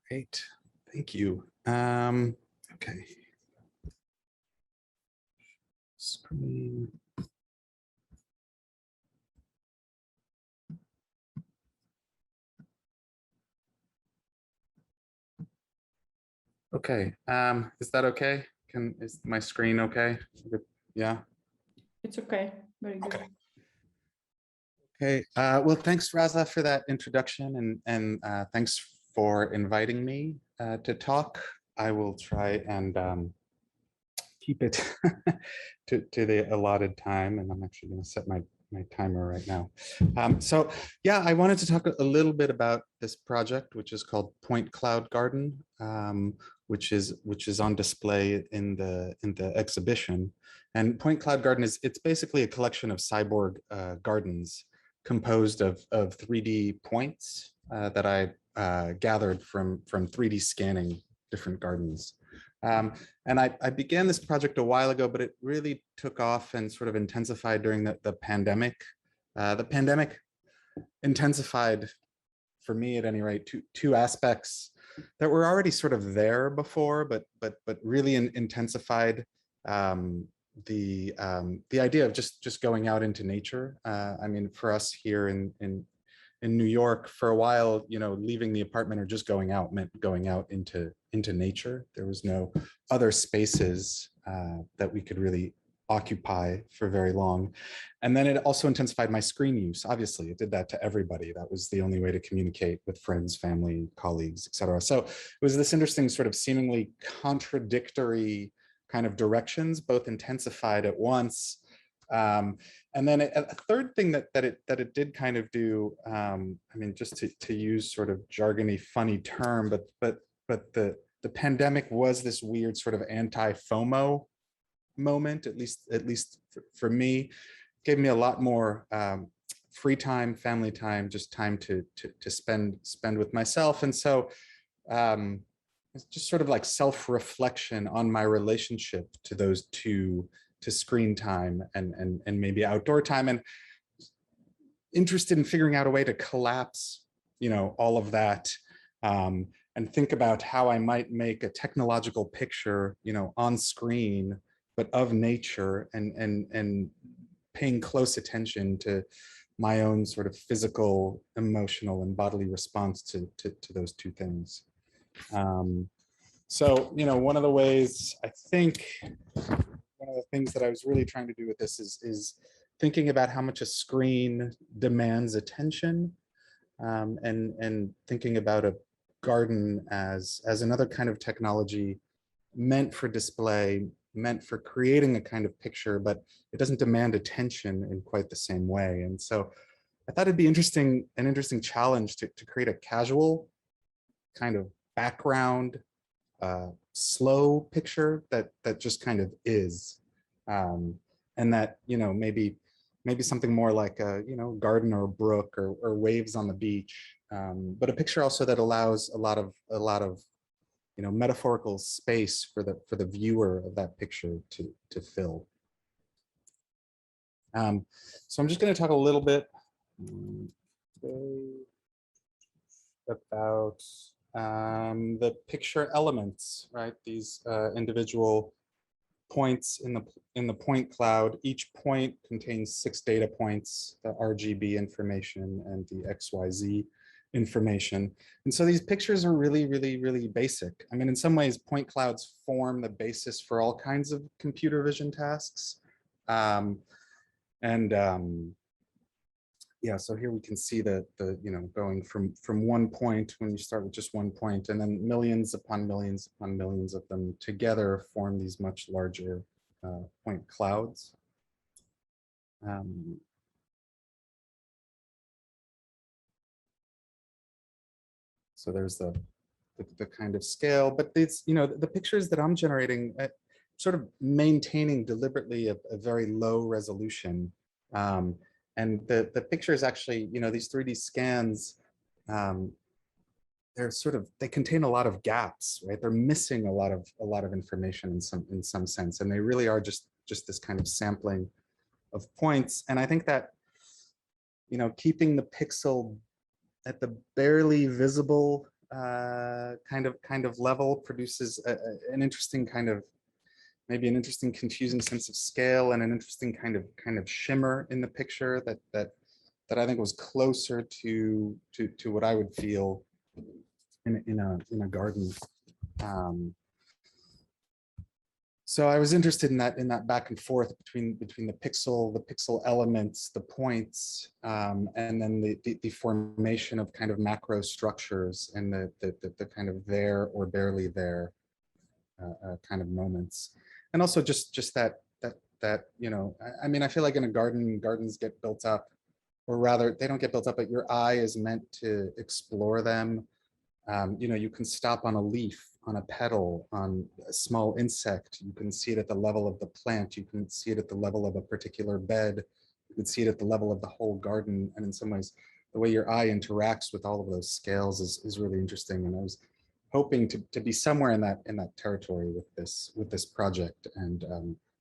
Great. Thank you. Okay. Screen. Okay. Is that okay? Is my screen okay? Yeah. It's okay. Very good. Okay. Okay. Well, thanks, Raza, for that introduction, and thanks for inviting me to talk. I will try and keep it to the allotted time, and I'm actually going to set my timer right now. So yeah, I wanted to talk a little bit about this project, which is called Point Cloud Garden, which is on display in the exhibition. And Point Cloud Garden it's basically a collection of cyborg gardens composed of 3D points that I gathered from 3D scanning different gardens. And I began this project a while ago, but it really took off and sort of intensified during the pandemic. The pandemic intensified, for me at any rate, two aspects that were already sort of there before, but really intensified the idea of just going out into nature. I mean, for us here in New York, for a while, you know, leaving the apartment or just going out meant going out into nature. There was no other spaces that we could really occupy for very long. And then it also intensified my screen use. Obviously, it did that to everybody. That was the only way to communicate with friends, family, colleagues, etc. So it was this interesting sort of seemingly contradictory kind of directions, both intensified at once. And then a third thing that it did kind of do, I mean, just to use sort of jargony, funny term, but the pandemic was this weird sort of anti-FOMO moment, at least for me. It gave me a lot more free time, family time, just time to spend with myself. And so it's just sort of like self-reflection on my relationship to those two, to screen time and maybe outdoor time, and interested in figuring out a way to collapse, you know, all of that and think about how I might make a technological picture, you know, on screen, but of nature, and paying close attention to my own sort of physical, emotional, and bodily response to those two things. So, you know, one of the ways I think, one of the things that I was really trying to do with this is thinking about how much a screen demands attention, and thinking about a garden as another kind of technology meant for display, meant for creating a kind of picture, but it doesn't demand attention in quite the same way. And so I thought it'd be an interesting challenge to create a casual kind of background, slow picture that just kind of is, and that, you know, maybe something more like a, you know, garden or a brook or waves on the beach, but a picture also that allows a lot of you know, metaphorical space for the viewer of that picture to fill. So I'm just going to talk a little bit about the picture elements, right? These individual points in the point cloud. Each point contains 6 data points, the RGB information and the XYZ information. And so these pictures are really basic. I mean, in some ways, point clouds form the basis for all kinds of computer vision tasks. Yeah, so here we can see the you know, going from one point, when you start with just one point, and then millions upon millions upon millions of them together form these much larger point clouds. So there's the kind of scale, but it's, you know, the pictures that I'm generating, sort of maintaining deliberately a very low resolution. And the pictures actually, you know, these 3D scans, they contain a lot of gaps, right? They're missing a lot of information in some sense, and they really are just this kind of sampling of points. And I think that, you know, keeping the pixel at the barely visible kind of level produces an interesting kind of, maybe an interesting confusing sense of scale, and an interesting kind of shimmer in the picture that I think was closer to what I would feel in a garden. So I was interested in that back and forth between the pixel elements, the points, and then the formation of kind of macro structures and the kind of there or barely there kind of moments, and also just that you know, I mean, I feel like in a garden, gardens get built up, or rather they don't get built up, but your eye is meant to explore them. You know, you can stop on a leaf, on a petal, on a small insect. You can see it at the level of the plant. You can see it at the level of a particular bed. You can see it at the level of the whole garden. And in some ways, the way your eye interacts with all of those scales is really interesting. And I was hoping to be somewhere in that territory with this project, and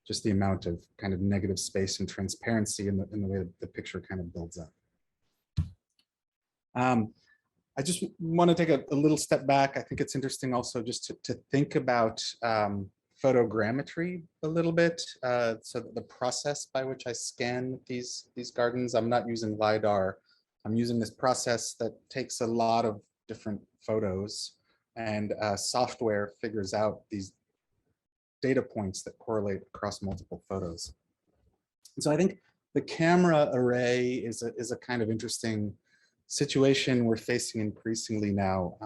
just the amount of kind of negative space and transparency in the way the picture kind of builds up. I just want to take a little step back. I think it's interesting also just to think about photogrammetry a little bit. So the process by which I scan these gardens, I'm not using LiDAR. I'm using this process that takes a lot of different photos, and software figures out these data points that correlate across multiple photos. And so I think the camera array is a kind of interesting situation we're facing increasingly now.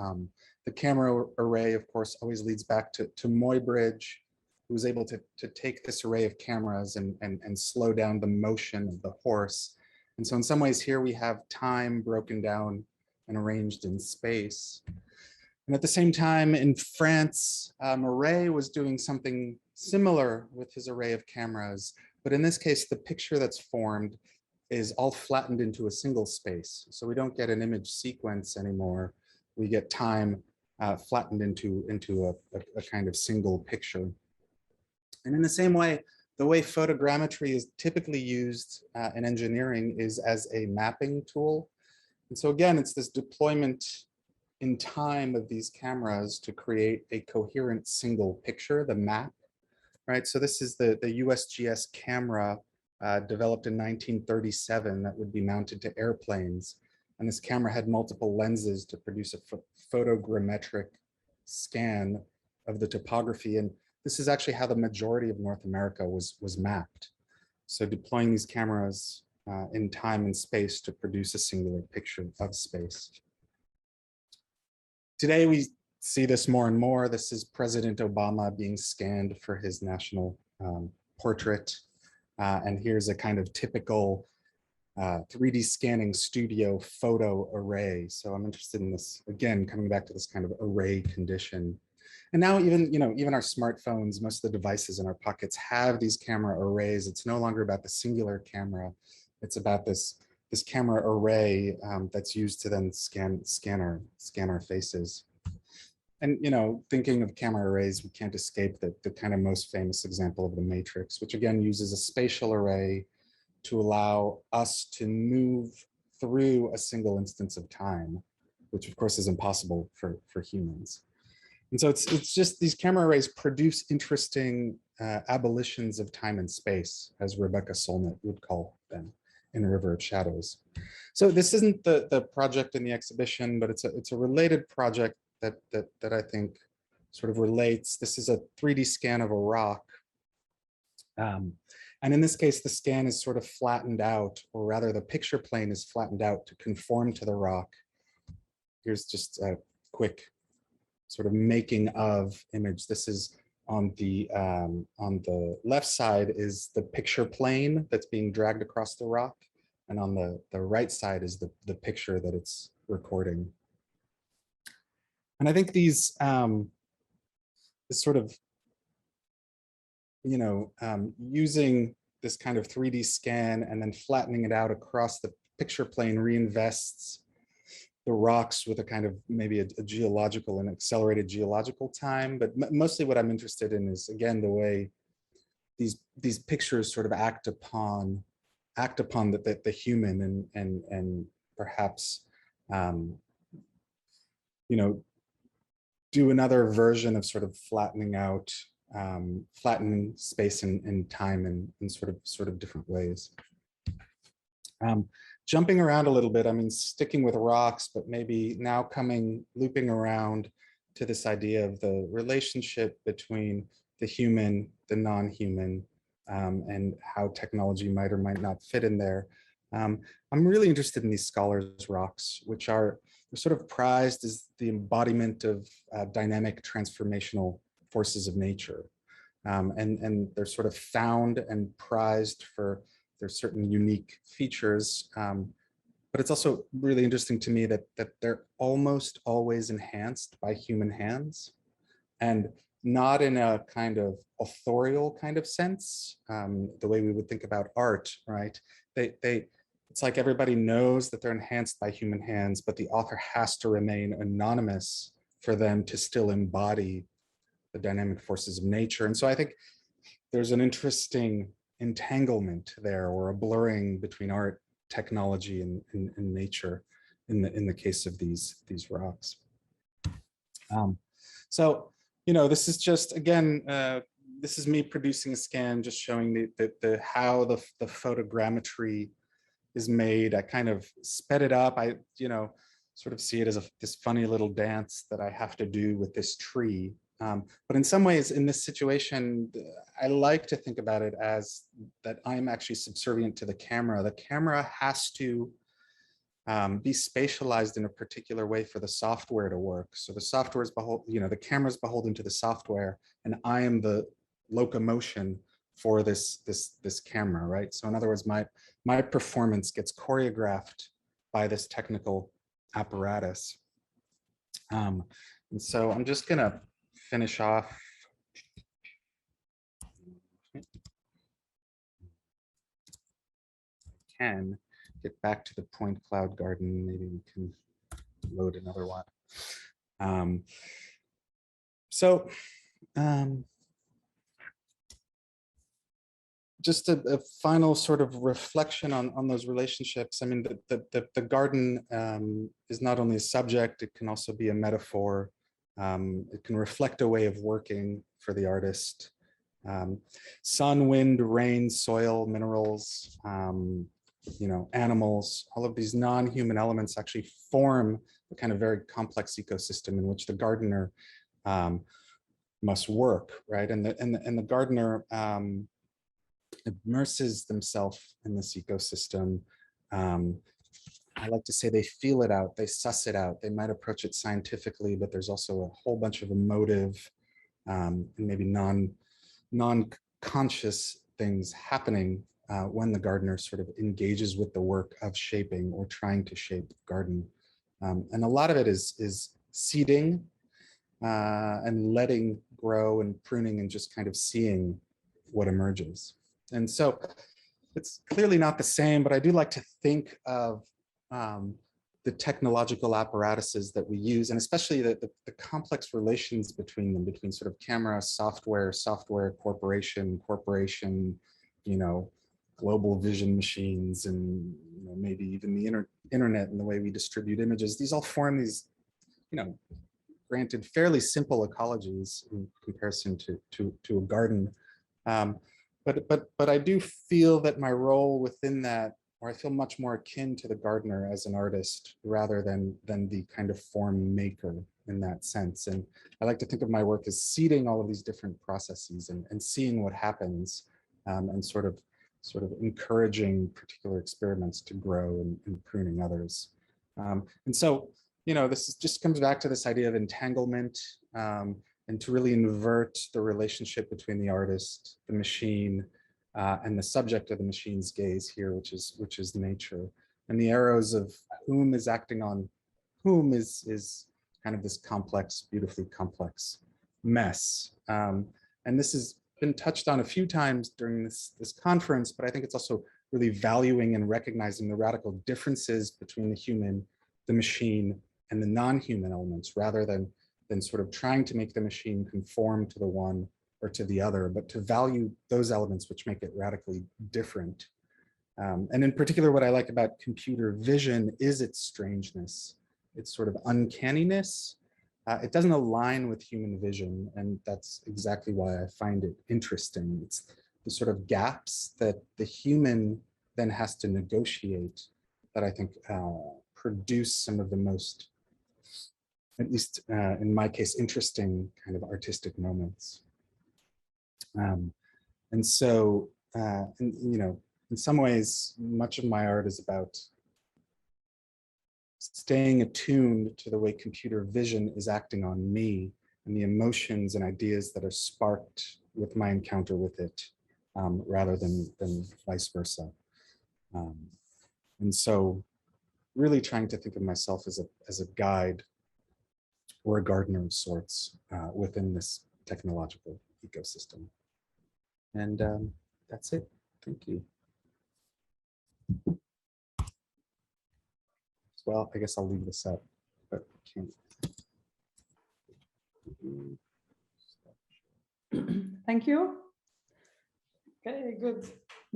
The camera array, of course, always leads back to Muybridge, who was able to take this array of cameras and slow down the motion of the horse. And so in some ways here we have time broken down and arranged in space. And at the same time in France, Marais was doing something similar with his array of cameras. But in this case, the picture that's formed is all flattened into a single space. So we don't get an image sequence anymore. We get time flattened into a kind of single picture. And in the same way, the way photogrammetry is typically used in engineering is as a mapping tool. And so again, it's this deployment in time of these cameras to create a coherent single picture, the map, right? So this is the USGS camera developed in 1937 that would be mounted to airplanes. And this camera had multiple lenses to produce a photogrammetric scan of the topography. And this is actually how the majority of North America was mapped. So deploying these cameras in time and space to produce a singular picture of space. Today we see this more and more. This is President Obama being scanned for his national portrait. And here's a kind of typical 3D scanning studio photo array. So I'm interested in this, again, coming back to this kind of array condition. And now even, even our smartphones, most of the devices in our pockets have these camera arrays. It's no longer about the singular camera. It's about this camera array that's used to then scan our faces. And thinking of camera arrays, we can't escape the kind of most famous example of the Matrix, which again uses a spatial array to allow us to move through a single instance of time, which of course is impossible for humans. And so it's just these camera arrays produce interesting abolitions of time and space, as Rebecca Solnit would call them in River of Shadows. So this isn't the project in the exhibition, but it's a related project that I think sort of relates. This is a 3D scan of a rock. And in this case, the scan is sort of flattened out, or rather the picture plane is flattened out to conform to the rock. Here's just a quick sort of making of image. This is on the left side is the picture plane that's being dragged across the rock. And on the right side is the picture that it's recording. And I think these, this sort of, using this kind of 3D scan and then flattening it out across the picture plane reinvests the rocks with a kind of maybe a geological and accelerated geological time. But mostly what I'm interested in is, again, the way these pictures sort of act upon the human and perhaps, do another version of sort of flattening out, flattening space and time in sort of different ways. Jumping around a little bit, I mean, sticking with rocks, but maybe now looping around to this idea of the relationship between the human, the non-human, and how technology might or might not fit in there. I'm really interested in these scholars' rocks, which are sort of prized as the embodiment of dynamic transformational forces of nature. And they're sort of found and prized for their certain unique features. But it's also really interesting to me that they're almost always enhanced by human hands, and not in a kind of authorial kind of sense, the way we would think about art, right? It's like everybody knows that they're enhanced by human hands, but the author has to remain anonymous for them to still embody the dynamic forces of nature. And so I think there's an interesting entanglement there, or a blurring between art, technology, and nature in the case of these rocks. So, you know, this is just, again, this is me producing a scan, just showing how the photogrammetry is made. I kind of sped it up. I, you know, sort of see it as this funny little dance that I have to do with this tree. But in some ways, in this situation, I like to think about it as that I'm actually subservient to the camera. The camera has to be spatialized in a particular way for the software to work. So the software is the camera is beholden to the software, and I am the locomotion for this camera, right? So in other words, my performance gets choreographed by this technical apparatus. And so I'm just gonna finish off. Can get back to the point cloud garden. Maybe we can load another one. Just a final sort of reflection on those relationships. I mean, the garden is not only a subject, it can also be a metaphor. It can reflect a way of working for the artist. Sun, wind, rain, soil, minerals, you know, animals, all of these non-human elements actually form a kind of very complex ecosystem in which the gardener must work, right? And the gardener immerses themselves in this ecosystem. I like to say they feel it out, they suss it out. They might approach it scientifically, but there's also a whole bunch of emotive and maybe non-conscious things happening when the gardener sort of engages with the work of shaping or trying to shape the garden. And a lot of it is seeding and letting grow and pruning and just kind of seeing what emerges. And so it's clearly not the same, but I do like to think of the technological apparatuses that we use, and especially the complex relations between them, between sort of camera, software, corporation, you know, global vision machines, and you know, maybe even the internet and the way we distribute images. These all form these, you know, granted fairly simple ecologies in comparison to a garden. But I do feel that my role within that, or I feel much more akin to the gardener as an artist rather than the kind of form maker in that sense. And I like to think of my work as seeding all of these different processes and seeing what happens, and sort of encouraging particular experiments to grow and pruning others. And so, you know, just comes back to this idea of entanglement, and to really invert the relationship between the artist, the machine, and the subject of the machine's gaze here, which is nature. And the arrows of whom is acting on whom is kind of this complex, beautifully complex mess. And this has been touched on a few times during this conference, but I think it's also really valuing and recognizing the radical differences between the human, the machine, and the non-human elements, rather than sort of trying to make the machine conform to the one or to the other, but to value those elements which make it radically different. And in particular, what I like about computer vision is its strangeness, its sort of uncanniness. It doesn't align with human vision, and that's exactly why I find it interesting. It's the sort of gaps that the human then has to negotiate that I think produce some of the most, at least in my case, interesting kind of artistic moments. And so, and, you know, in some ways, much of my art is about staying attuned to the way computer vision is acting on me and the emotions and ideas that are sparked with my encounter with it, rather than vice versa. And so really trying to think of myself as a guide or a gardener of sorts within this technological ecosystem. And that's it. Thank you. Well, I guess I'll leave this up, but I can't. Thank you. Okay, good.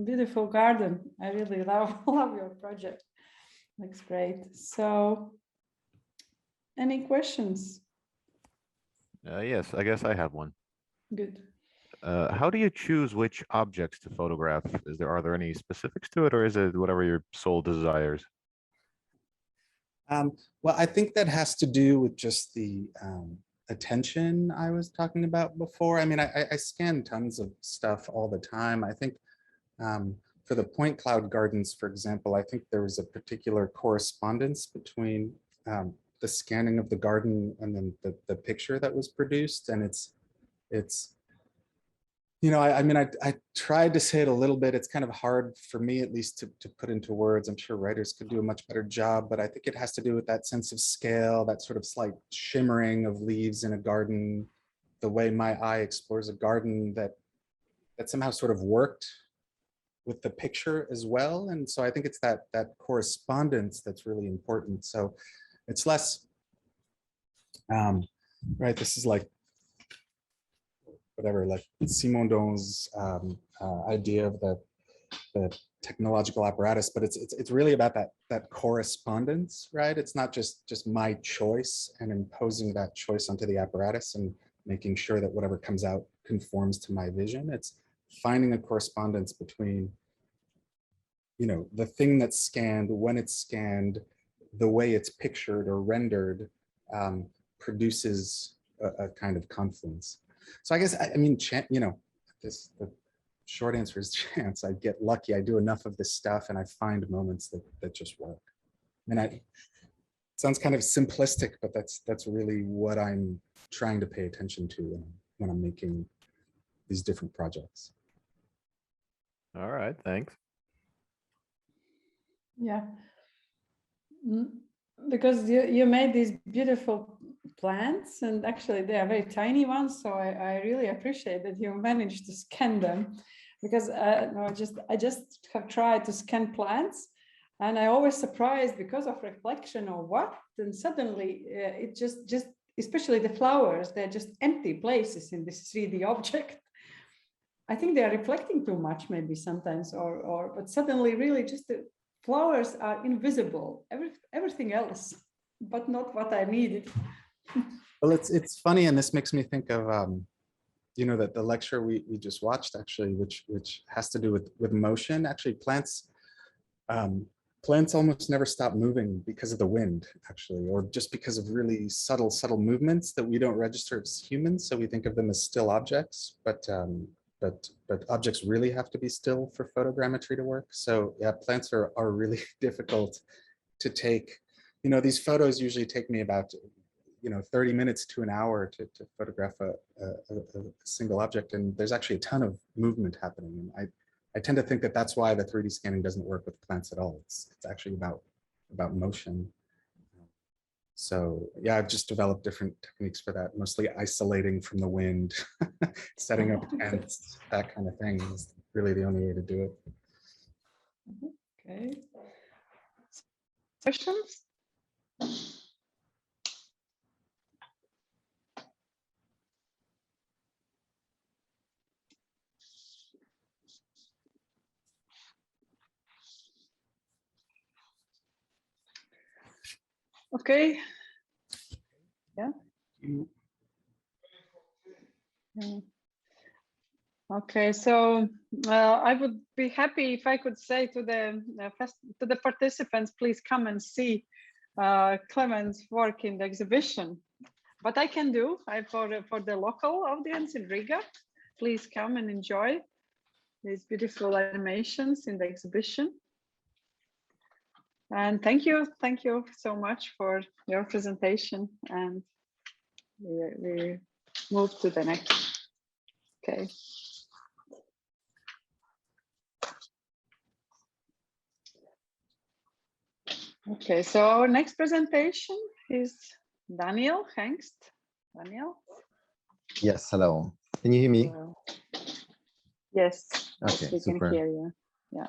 Beautiful garden. I really love your project. Looks great. So, any questions? Yes, I guess I have one. Good. How do you choose which objects to photograph? Are there any specifics to it, or is it whatever your soul desires? Well, I think that has to do with just the attention I was talking about before. I mean, I scan tons of stuff all the time. I think for the point cloud gardens, for example, I think there was a particular correspondence between the scanning of the garden and then the picture that was produced. And it's you know, I mean, I tried to say it a little bit. It's kind of hard for me, at least, to put into words. I'm sure writers could do a much better job, but I think it has to do with that sense of scale, that sort of slight shimmering of leaves in a garden, the way my eye explores a garden that somehow sort of worked with the picture as well. And so I think it's that correspondence that's really important. So it's less, right, this is like, whatever, like Simondon's idea of the technological apparatus, but it's really about that correspondence, right? It's not just my choice and imposing that choice onto the apparatus and making sure that whatever comes out conforms to my vision. It's finding a correspondence between, you know, the thing that's scanned, when it's scanned, the way it's pictured or rendered produces a kind of confluence. So I guess, I mean, you know, the short answer is chance. I get lucky. I do enough of this stuff and I find moments that just work. And it sounds kind of simplistic, but that's really what I'm trying to pay attention to when I'm making these different projects. All right, thanks. Yeah. Because you made these beautiful plants, and actually they are very tiny ones, so I really appreciate that you managed to scan them, because no, I just have tried to scan plants and I always surprised because of reflection or what, and suddenly it just especially the flowers, they're just empty places in this 3D object. I think they are reflecting too much maybe sometimes, but suddenly really just the flowers are invisible, everything else, but not what I needed. Well, it's funny, and this makes me think of you know, that the lecture we just watched, actually, which has to do with motion. Actually, plants almost never stop moving because of the wind, actually, or just because of really subtle movements that we don't register as humans. So we think of them as still objects, but objects really have to be still for photogrammetry to work. So yeah, plants are really difficult to take. You know, these photos usually take me about, you know, 30 minutes to an hour to photograph a single object, and there's actually a ton of movement happening. And I tend to think that that's why the 3D scanning doesn't work with plants at all. It's actually about motion. So yeah, I've just developed different techniques for that, mostly isolating from the wind, setting up tents, that kind of thing is really the only way to do it. Okay. Questions? Okay. Yeah. Okay, so I would be happy if I could say to the participants, please come and see Clement's work in the exhibition. But I can do for the local audience in Riga. Please please come and enjoy these beautiful animations in the exhibition. And thank you so much for your presentation. And we move to the next. Okay. Okay, so our next presentation is Daniel Hengst. Daniel? Yes, hello. Can you hear me? Yes, Okay, we super. can hear you. Yeah.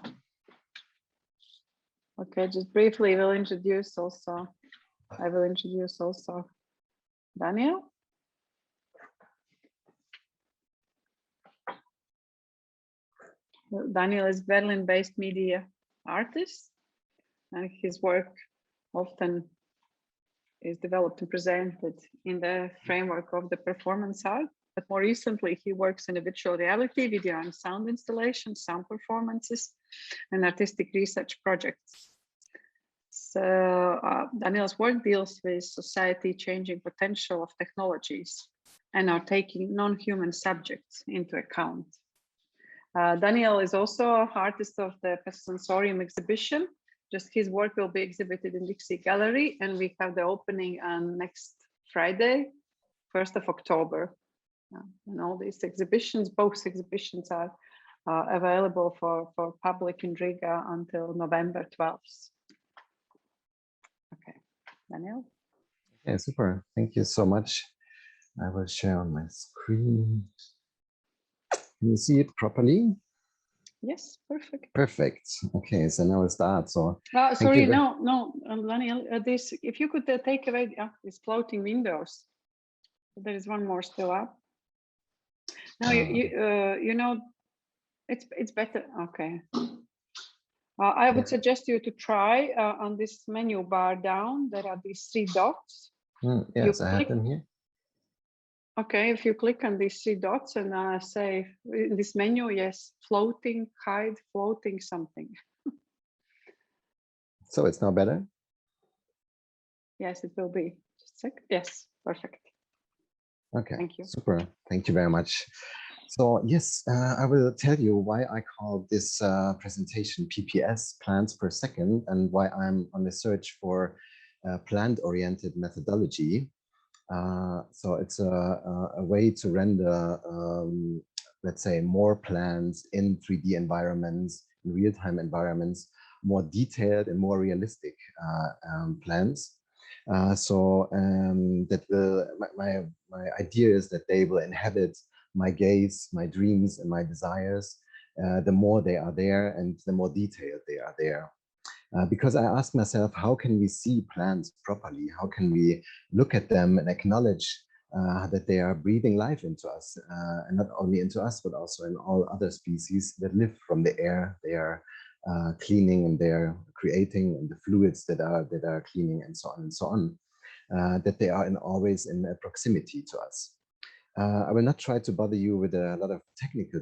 Okay, just briefly, I will introduce also Daniel. Daniel is Berlin-based media artist, and his work often is developed and presented in the framework of the performance art. But more recently, he works in a virtual reality, video and sound installations, sound performances, and artistic research projects. So Daniel's work deals with society changing potential of technologies and are taking non-human subjects into account. Daniel is also an artist of the Sensorium exhibition. Just his work will be exhibited in Dixie Gallery, and we have the opening on next Friday, 1st of October. And all these exhibitions, both exhibitions are available for public in Riga until November 12th. Okay, Daniel. Yeah, super. Thank you so much. I will share on my screen. Can you see it properly? Yes, perfect. Perfect. Okay, so now we'll start. So sorry, no, Daniel, this, if you could take away these floating windows. There is one more still up. No, you know, it's better. Okay. I would suggest you to try on this menu bar down. There are these 3 dots. Yes, I have them here. Okay, if you click on these 3 dots and say in this menu, yes, floating, hide, floating something. So it's now better? Yes, it will be. Just a sec. Yes, perfect. Okay, thank you. Super. Thank you very much. So yes, I will tell you why I call this presentation PPS, plants per second, and why I'm on the search for plant-oriented methodology. So it's a way to render, let's say, more plants in 3D environments, in real-time environments, more detailed and more realistic plants. That will, my idea is that they will inhabit my gaze, my dreams, and my desires. The more they are there, and the more detailed they are there. Because I ask myself, how can we see plants properly? How can we look at them and acknowledge that they are breathing life into us, and not only into us, but also in all other species that live from the air they are cleaning and they're creating, and the fluids that are cleaning, and so on and so on, that they are always in proximity to us. I will not try to bother you with a lot of technical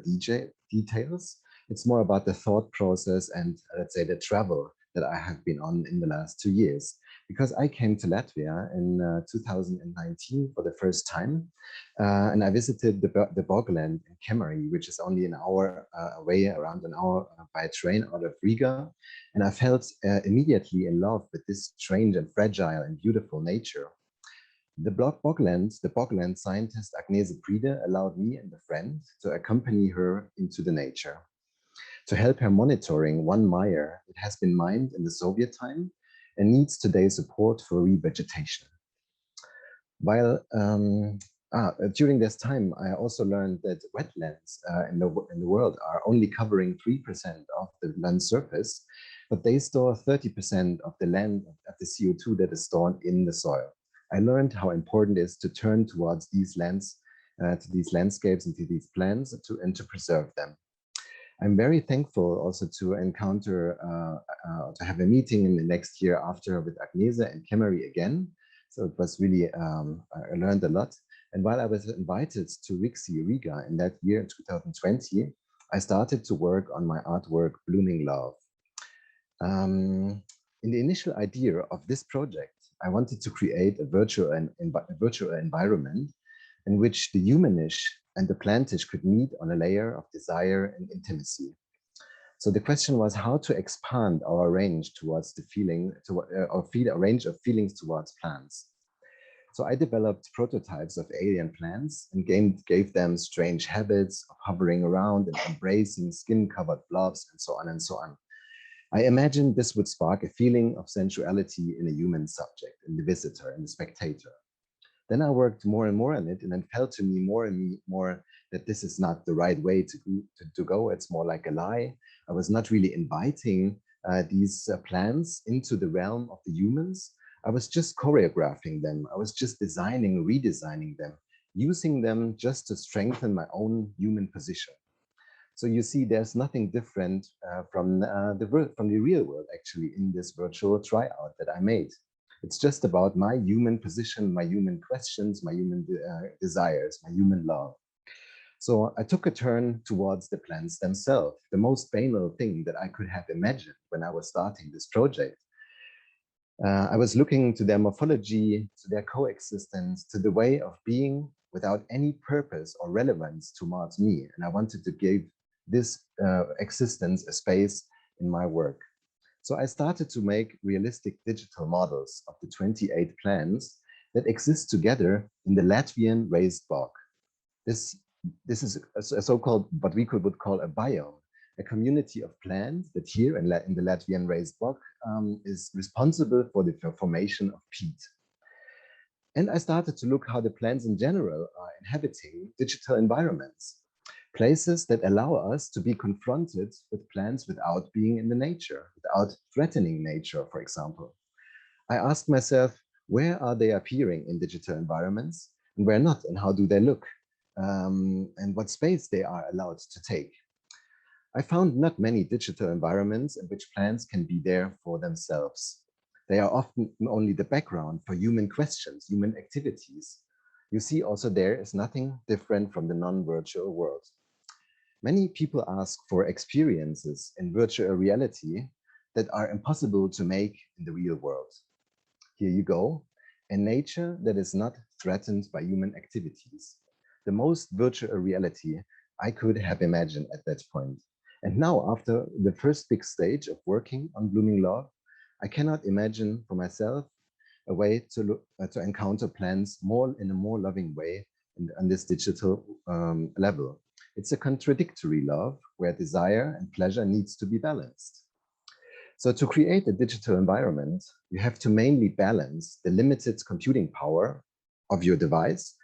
details. It's more about the thought process and, let's say, the travel that I have been on in the last 2 years. Because I came to Latvia in 2019 for the first time, and I visited the Bogland in Kemeri, which is only an hour away, around an hour by train out of Riga. And I felt immediately in love with this strange and fragile and beautiful nature. The Bogland scientist Agnese Pride allowed me and a friend to accompany her into the nature, to help her monitoring one mire that has been mined in the Soviet time and needs today support for revegetation. While during this time, I also learned that wetlands in the world are only covering 3% of the land surface, but they store 30% of the CO2 that is stored in the soil. I learned how important it is to turn towards these lands, to these landscapes and to these plants and to preserve them. I'm very thankful also to encounter, to have a meeting in the next year after with Agnese and Kemeri again. So it was really, I learned a lot. And while I was invited to RIXI Riga in that year, 2020, I started to work on my artwork, Blooming Love. In the initial idea of this project, I wanted to create a virtual environment in which the humanish and the plantage could meet on a layer of desire and intimacy. So the question was how to expand our range towards the feeling, or feed a range of feelings towards plants. So I developed prototypes of alien plants and gave them strange habits of hovering around and embracing skin-covered blobs and so on and so on. I imagined this would spark a feeling of sensuality in a human subject, in the visitor, in the spectator. Then I worked more and more on it, and it felt to me more that this is not the right way to go. It's more like a lie. I was not really inviting these plants into the realm of the humans. I was just choreographing them. I was just designing, redesigning them, using them just to strengthen my own human position. So you see, there's nothing different from the real world, actually, in this virtual tryout that I made. It's just about my human position, my human questions, my human desires, my human love. So I took a turn towards the plants themselves, the most banal thing that I could have imagined when I was starting this project. I was looking to their morphology, to their coexistence, to the way of being without any purpose or relevance towards me. And I wanted to give this existence a space in my work. So I started to make realistic digital models of the 28 plants that exist together in the Latvian raised bog. This is a so-called, what we would call a biome, a community of plants that here in the Latvian raised bog is responsible for the formation of peat. And I started to look how the plants in general are inhabiting digital environments, places that allow us to be confronted with plants without being in the nature, without threatening nature, for example. I asked myself, where are they appearing in digital environments and where not, and how do they look, and what space they are allowed to take. I found not many digital environments in which plants can be there for themselves. They are often only the background for human questions, human activities. You see also there is nothing different from the non-virtual world. Many people ask for experiences in virtual reality that are impossible to make in the real world. Here you go, a nature that is not threatened by human activities. The most virtual reality I could have imagined at that point. And now, after the first big stage of working on Blooming Love, I cannot imagine for myself a way to encounter plants in a more loving way on this digital level. It's a contradictory love where desire and pleasure needs to be balanced. So to create a digital environment, you have to mainly balance the limited computing power of your device,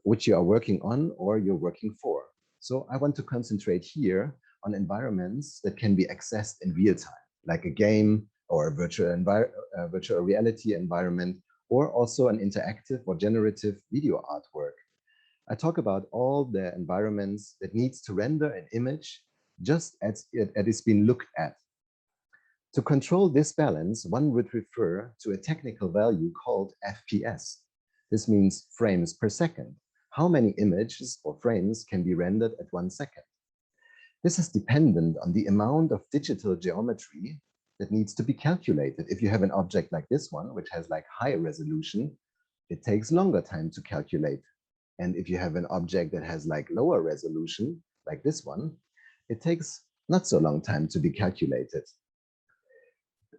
which you are working on or you're working for. So I want to concentrate here on environments that can be accessed in real time, like a game or a virtual reality environment, or also an interactive or generative video artwork. I talk about all the environments that needs to render an image just as it is being looked at. To control this balance, one would refer to a technical value called FPS. This means frames per second. How many images or frames can be rendered at 1 second? This is dependent on the amount of digital geometry that needs to be calculated. If you have an object like this one, which has like high resolution, it takes longer time to calculate. And if you have an object that has like lower resolution, like this one, it takes not so long time to be calculated.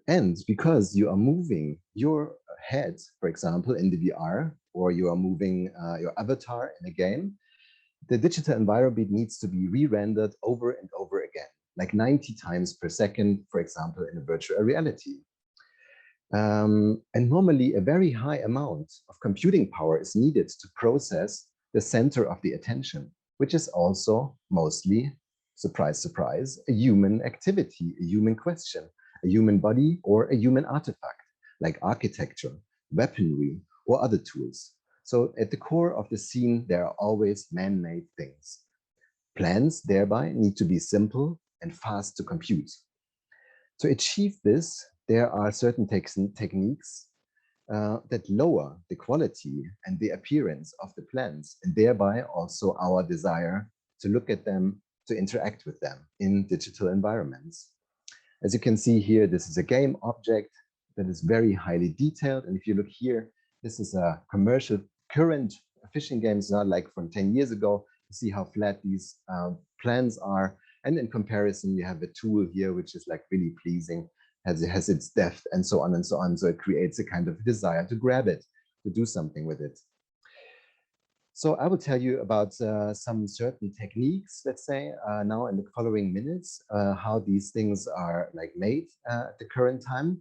And because you are moving your head, for example, in the VR, or you are moving your avatar in a game, the digital environment needs to be re-rendered over and over again, like 90 times per second, for example, in a virtual reality. And normally a very high amount of computing power is needed to process the center of the attention, which is also mostly, surprise, surprise, a human activity, a human question, a human body, or a human artifact, like architecture, weaponry, or other tools. So at the core of the scene, there are always man-made things. Plans thereby need to be simple and fast to compute. To achieve this, there are certain techniques that lower the quality and the appearance of the plants, and thereby also our desire to look at them, to interact with them in digital environments. As you can see here, this is a game object that is very highly detailed. And if you look here, this is a current fishing games, not like from 10 years ago. You see how flat these plans are. And in comparison, you have a tool here, which is like really pleasing, has its depth and so on and so on. So it creates a kind of desire to grab it, to do something with it. So I will tell you about some certain techniques, let's say, now in the following minutes, how these things are like made at the current time.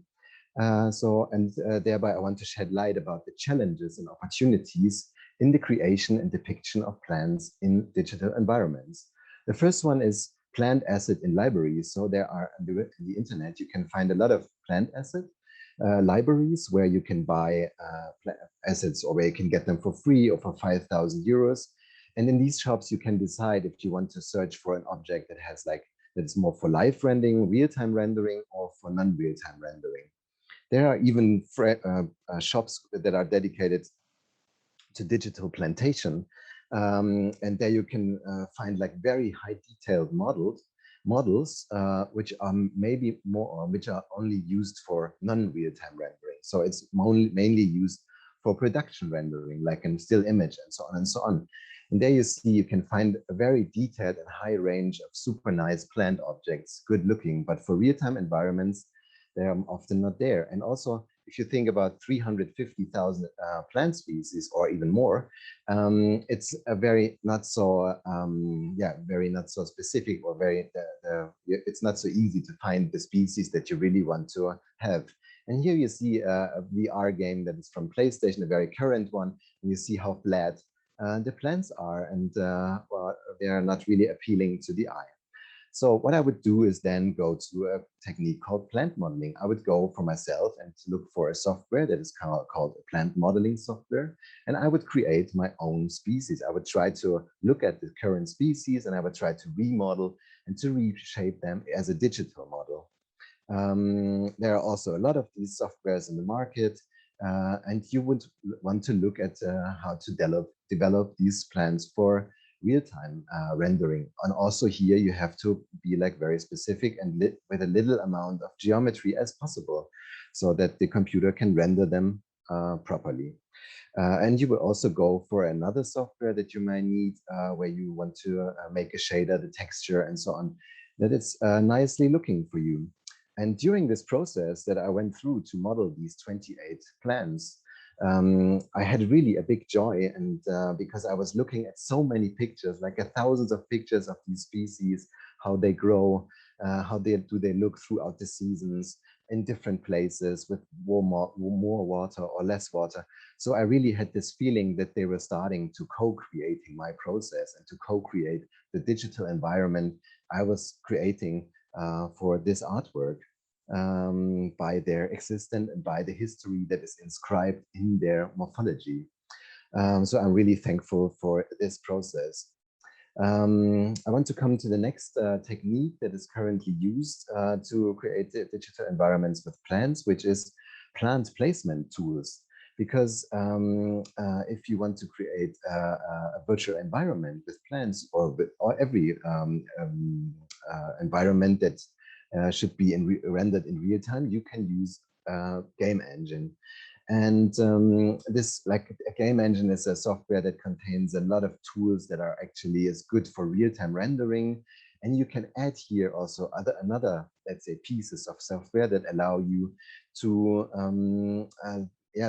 Thereby I want to shed light about the challenges and opportunities in the creation and depiction of plants in digital environments. The first one is plant asset in libraries. So there are on the internet, you can find a lot of plant asset libraries where you can buy assets, or where you can get them for free or for 5,000 euros. And in these shops, you can decide if you want to search for an object that has like, that's more for live rendering, real-time rendering, or for non-real-time rendering. There are even shops that are dedicated to digital plantation. And there you can find like very high detailed models which are maybe more, which are only used for non-real-time rendering. So it's mainly used for production rendering, like in still image and so on and so on. And there you see, you can find a very detailed and high range of super nice plant objects, good looking, but for real-time environments, they're often not there. And also, if you think about 350,000 plant species or even more, it's a very not so, very not so specific, or it's not so easy to find the species that you really want to have. And here you see a VR game that is from PlayStation, a very current one, and you see how flat the plants are, and well, they are not really appealing to the eye. So what I would do is then go to a technique called plant modeling. I would go for myself and look for a software that is called a plant modeling software. And I would create my own species. I would try to look at the current species, and I would try to remodel and to reshape them as a digital model. There are also a lot of these softwares in the market. And you would want to look at how to develop these plans for real-time rendering. And also here you have to be like very specific and with a little amount of geometry as possible, so that the computer can render them properly. And you will also go for another software that you might need where you want to make a shader, the texture and so on, that it's nicely looking for you. And during this process that I went through to model these 28 plants, I had really a big joy, and because I was looking at so many pictures, like thousands of pictures of these species, how they grow, how they look throughout the seasons in different places with more water or less water. So I really had this feeling that they were starting to co-creating my process and to co-create the digital environment I was creating for this artwork. By their existence and by the history that is inscribed in their morphology. So I'm really thankful for this process. I want to come to the next technique that is currently used to create digital environments with plants, which is plant placement tools. Because if you want to create a virtual environment with plants, or every environment that should be rendered in real time, you can use a game engine. And this, like a game engine, is a software that contains a lot of tools that are actually as good for real-time rendering. And you can add here also another, let's say, pieces of software that allow you to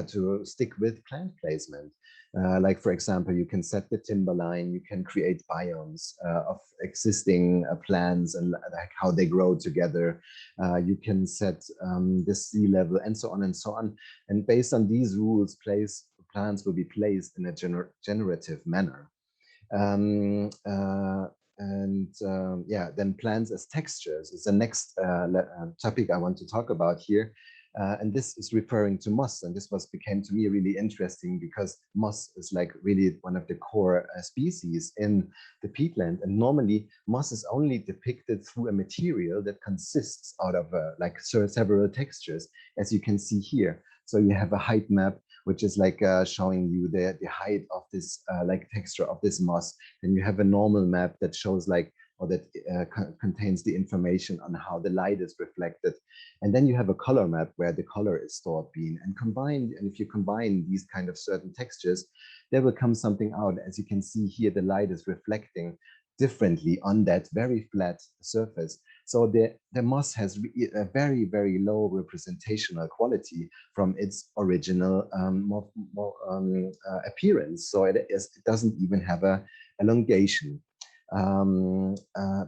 to stick with plant placement. Like, for example, you can set the timberline, you can create biomes of existing plants and like how they grow together. You can set the sea level and so on and so on. And based on these rules, plants will be placed in a generative manner. Then plants as textures is the next topic I want to talk about here. And this is referring to moss, and this became to me really interesting because moss is like really one of the core species in the peatland, and normally moss is only depicted through a material that consists out of like several textures, as you can see here. So you have a height map, which is like showing you the height of this like texture of this moss. Then you have a normal map that shows like or that contains the information on how the light is reflected. And then you have a color map where the color is stored being and combined. And if you combine these kind of certain textures, there will come something out. As you can see here, the light is reflecting differently on that very flat surface. So the moss has a very, very low representational quality from its original appearance. So it doesn't even have a elongation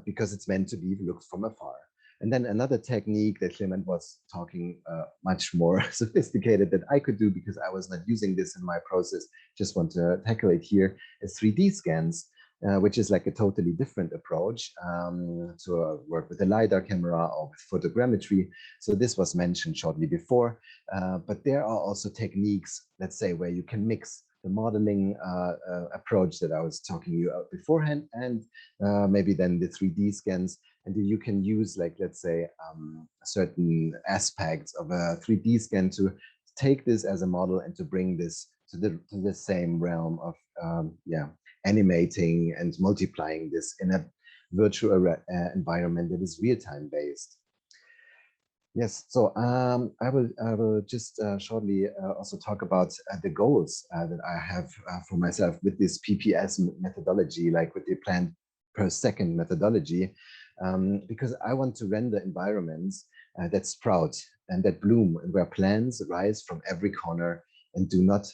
because it's meant to be looked from afar. And then another technique that Clement was talking much more sophisticated that I could do because I was not using this in my process, just want to tackle it here, is 3D scans. Which is like a totally different approach to work with a LiDAR camera or with photogrammetry. So this was mentioned shortly before, but there are also techniques, let's say, where you can mix the modeling approach that I was talking about beforehand and maybe then the 3D scans. And you can use, like, let's say, certain aspects of a 3D scan to take this as a model and to bring this to the same realm of, animating and multiplying this in a virtual environment that is real-time based. Yes, so I will just shortly also talk about the goals that I have for myself with this PPS methodology, like with the plant per second methodology, because I want to render environments that sprout and that bloom and where plants rise from every corner and do not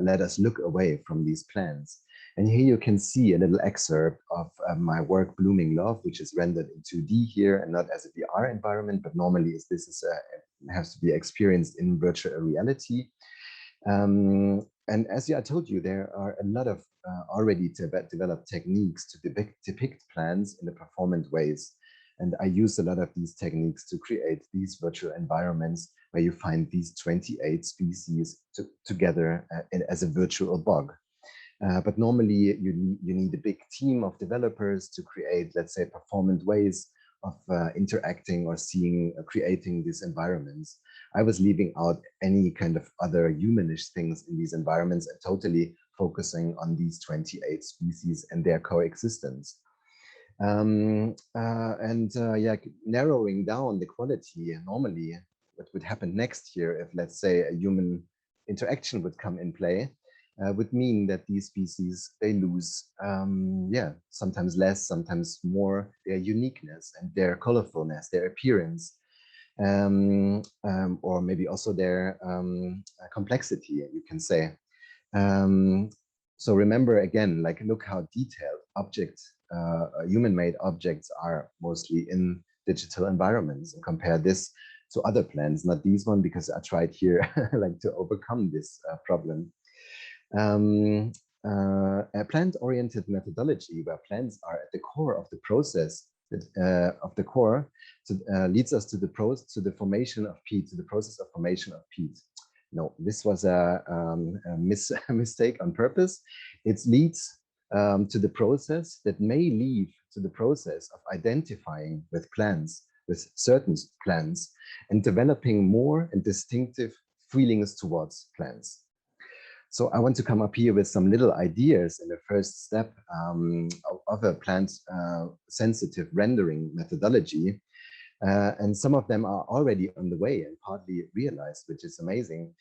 let us look away from these plants. And here you can see a little excerpt of my work Blooming Love, which is rendered in 2D here and not as a VR environment, but normally has to be experienced in virtual reality. And as I told you, there are a lot of already developed techniques to depict plants in a performant ways. And I use a lot of these techniques to create these virtual environments where you find these 28 species together as a virtual bog. But normally you need a big team of developers to create, let's say, performant ways of interacting or creating these environments. I was leaving out any kind of other humanish things in these environments and totally focusing on these 28 species and their coexistence. Narrowing down the quality, normally what would happen next year if, let's say, a human interaction would come in play, would mean that these species, they lose, sometimes less, sometimes more, their uniqueness and their colorfulness, their appearance, or maybe also their complexity, you can say. So remember again, like, look how detailed objects, human-made objects are mostly in digital environments, and compare this to other plants, not these one, because I tried here like to overcome this problem. A plant-oriented methodology where plants are at the core of the process leads us to the formation of peat, to the process of formation of peat. No, this was a mistake on purpose. It leads to the process that may lead to the process of identifying with plants, with certain plants, and developing more and distinctive feelings towards plants. So I want to come up here with some little ideas in the first step of a plant-sensitive rendering methodology. And some of them are already on the way and partly realized, which is amazing.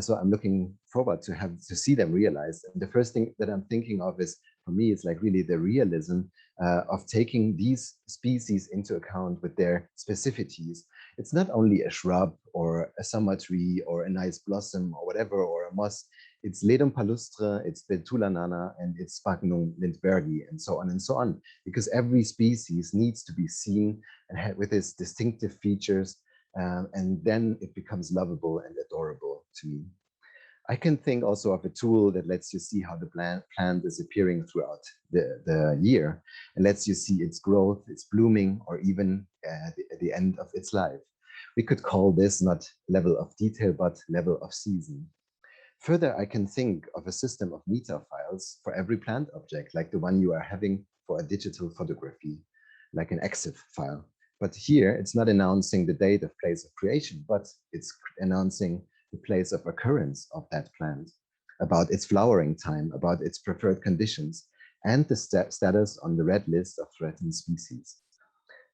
So I'm looking forward to see them realized. And the first thing that I'm thinking of is, for me, it's like really the realism of taking these species into account with their specificities. It's not only a shrub or a summer tree or a nice blossom or whatever, or a moss. It's Ledum palustre, it's Betula nana, and it's Sphagnum lindberghi, and so on, because every species needs to be seen and with its distinctive features, and then it becomes lovable and adorable to me. I can think also of a tool that lets you see how the plant is appearing throughout the year, and lets you see its growth, its blooming, or even at the end of its life. We could call this not level of detail, but level of season. Further, I can think of a system of meter files for every plant object, like the one you are having for a digital photography, like an EXIF file. But here, it's not announcing the date of place of creation, but it's announcing the place of occurrence of that plant, about its flowering time, about its preferred conditions. and the status on the red list of threatened species.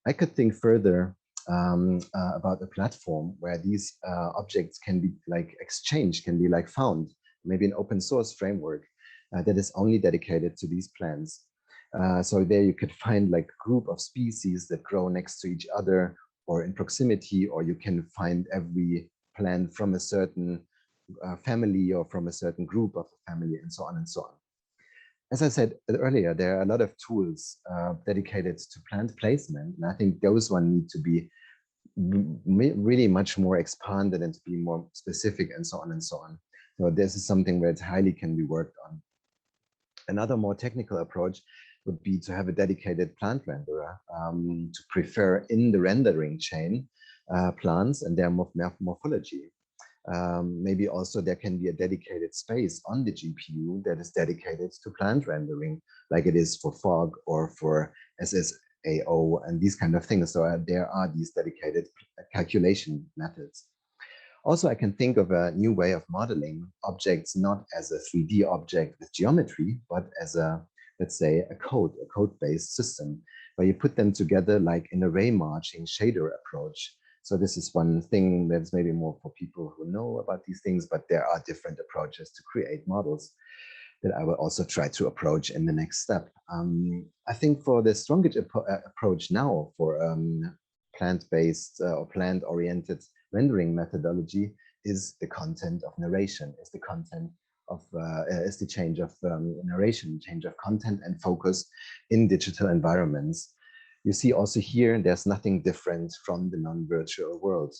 I could think further about a platform where these objects can be like exchanged, can be like found, maybe an open source framework that is only dedicated to these plants. So there you could find like a group of species that grow next to each other or in proximity, or you can find every plant from a certain family or from a certain group of a family, and so on and so on. As I said earlier, there are a lot of tools dedicated to plant placement, and I think those one need to be really much more expanded and to be more specific, and so on and so on. So this is something where it highly can be worked on. Another more technical approach would be to have a dedicated plant renderer to prefer in the rendering chain plants and their morphology. Maybe also there can be a dedicated space on the GPU that is dedicated to plant rendering, like it is for FOG or for SSAO and these kind of things. So there are these dedicated calculation methods. Also, I can think of a new way of modeling objects, not as a 3D object with geometry, but as a, let's say, a code-based system, where you put them together like an array marching shader approach. So this is one thing that's maybe more for people who know about these things, but there are different approaches to create models that I will also try to approach in the next step. I think for the strongest approach now for plant-based or plant-oriented rendering methodology is the content of narration, is the content of, is the change of narration, change of content and focus in digital environments. You see also here, there's nothing different from the non-virtual world.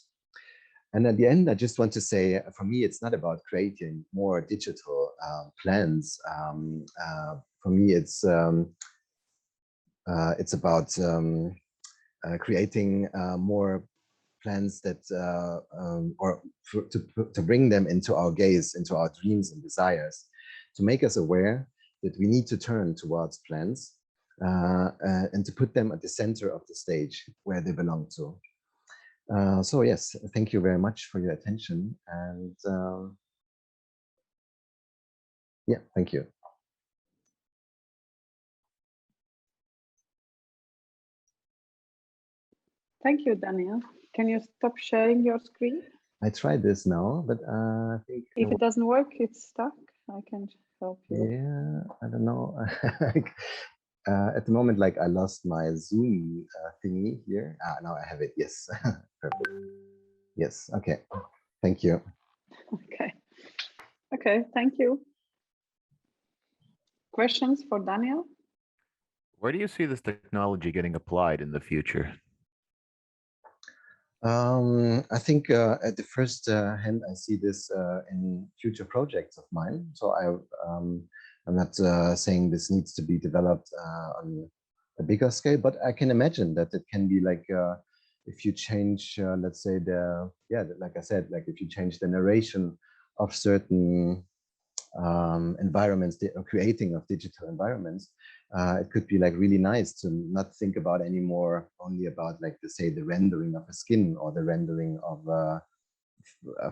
And at the end, I just want to say, for me, it's not about creating more digital plans. For me, it's about creating more plans that, to bring them into our gaze, into our dreams and desires, to make us aware that we need to turn towards plans and to put them at the center of the stage where they belong to. So yes, thank you very much for your attention, and yeah, thank you. Thank you, Daniel. Can you stop sharing your screen? I tried this now, but I think if it doesn't work, it's stuck. I can help you. Yeah, I don't know. At the moment, like I lost my Zoom thingy here. Now I have it. Yes, perfect. Yes. Okay. Thank you. Okay. Okay. Thank you. Questions for Daniel? Where do you see this technology getting applied in the future? I think at the first hand, I see this in future projects of mine. So I'm not saying this needs to be developed on a bigger scale, but I can imagine that it can be like if you change, let's say like I said, like if you change the narration of certain environments, the creating of digital environments, it could be like really nice to not think about anymore only about like say the rendering of a skin or the rendering of a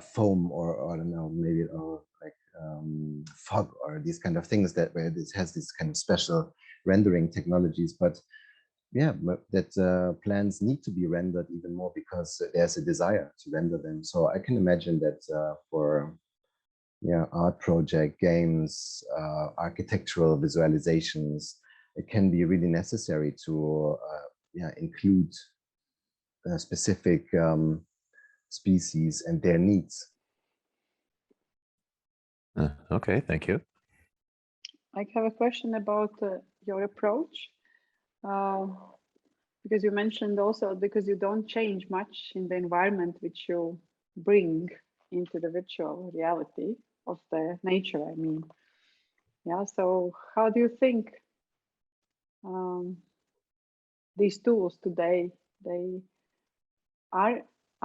foam or I don't know, maybe or like fog or these kind of things that where this has this kind of special rendering technologies, but yeah, that plans need to be rendered even more because there's a desire to render them. So I can imagine that for art project, games, architectural visualizations, it can be really necessary to include specific species and their needs. Okay, thank you. I have a question about your approach. Because you mentioned also because you don't change much in the environment which you bring into the virtual reality of the nature, I mean. Yeah, so how do you think these tools today, they are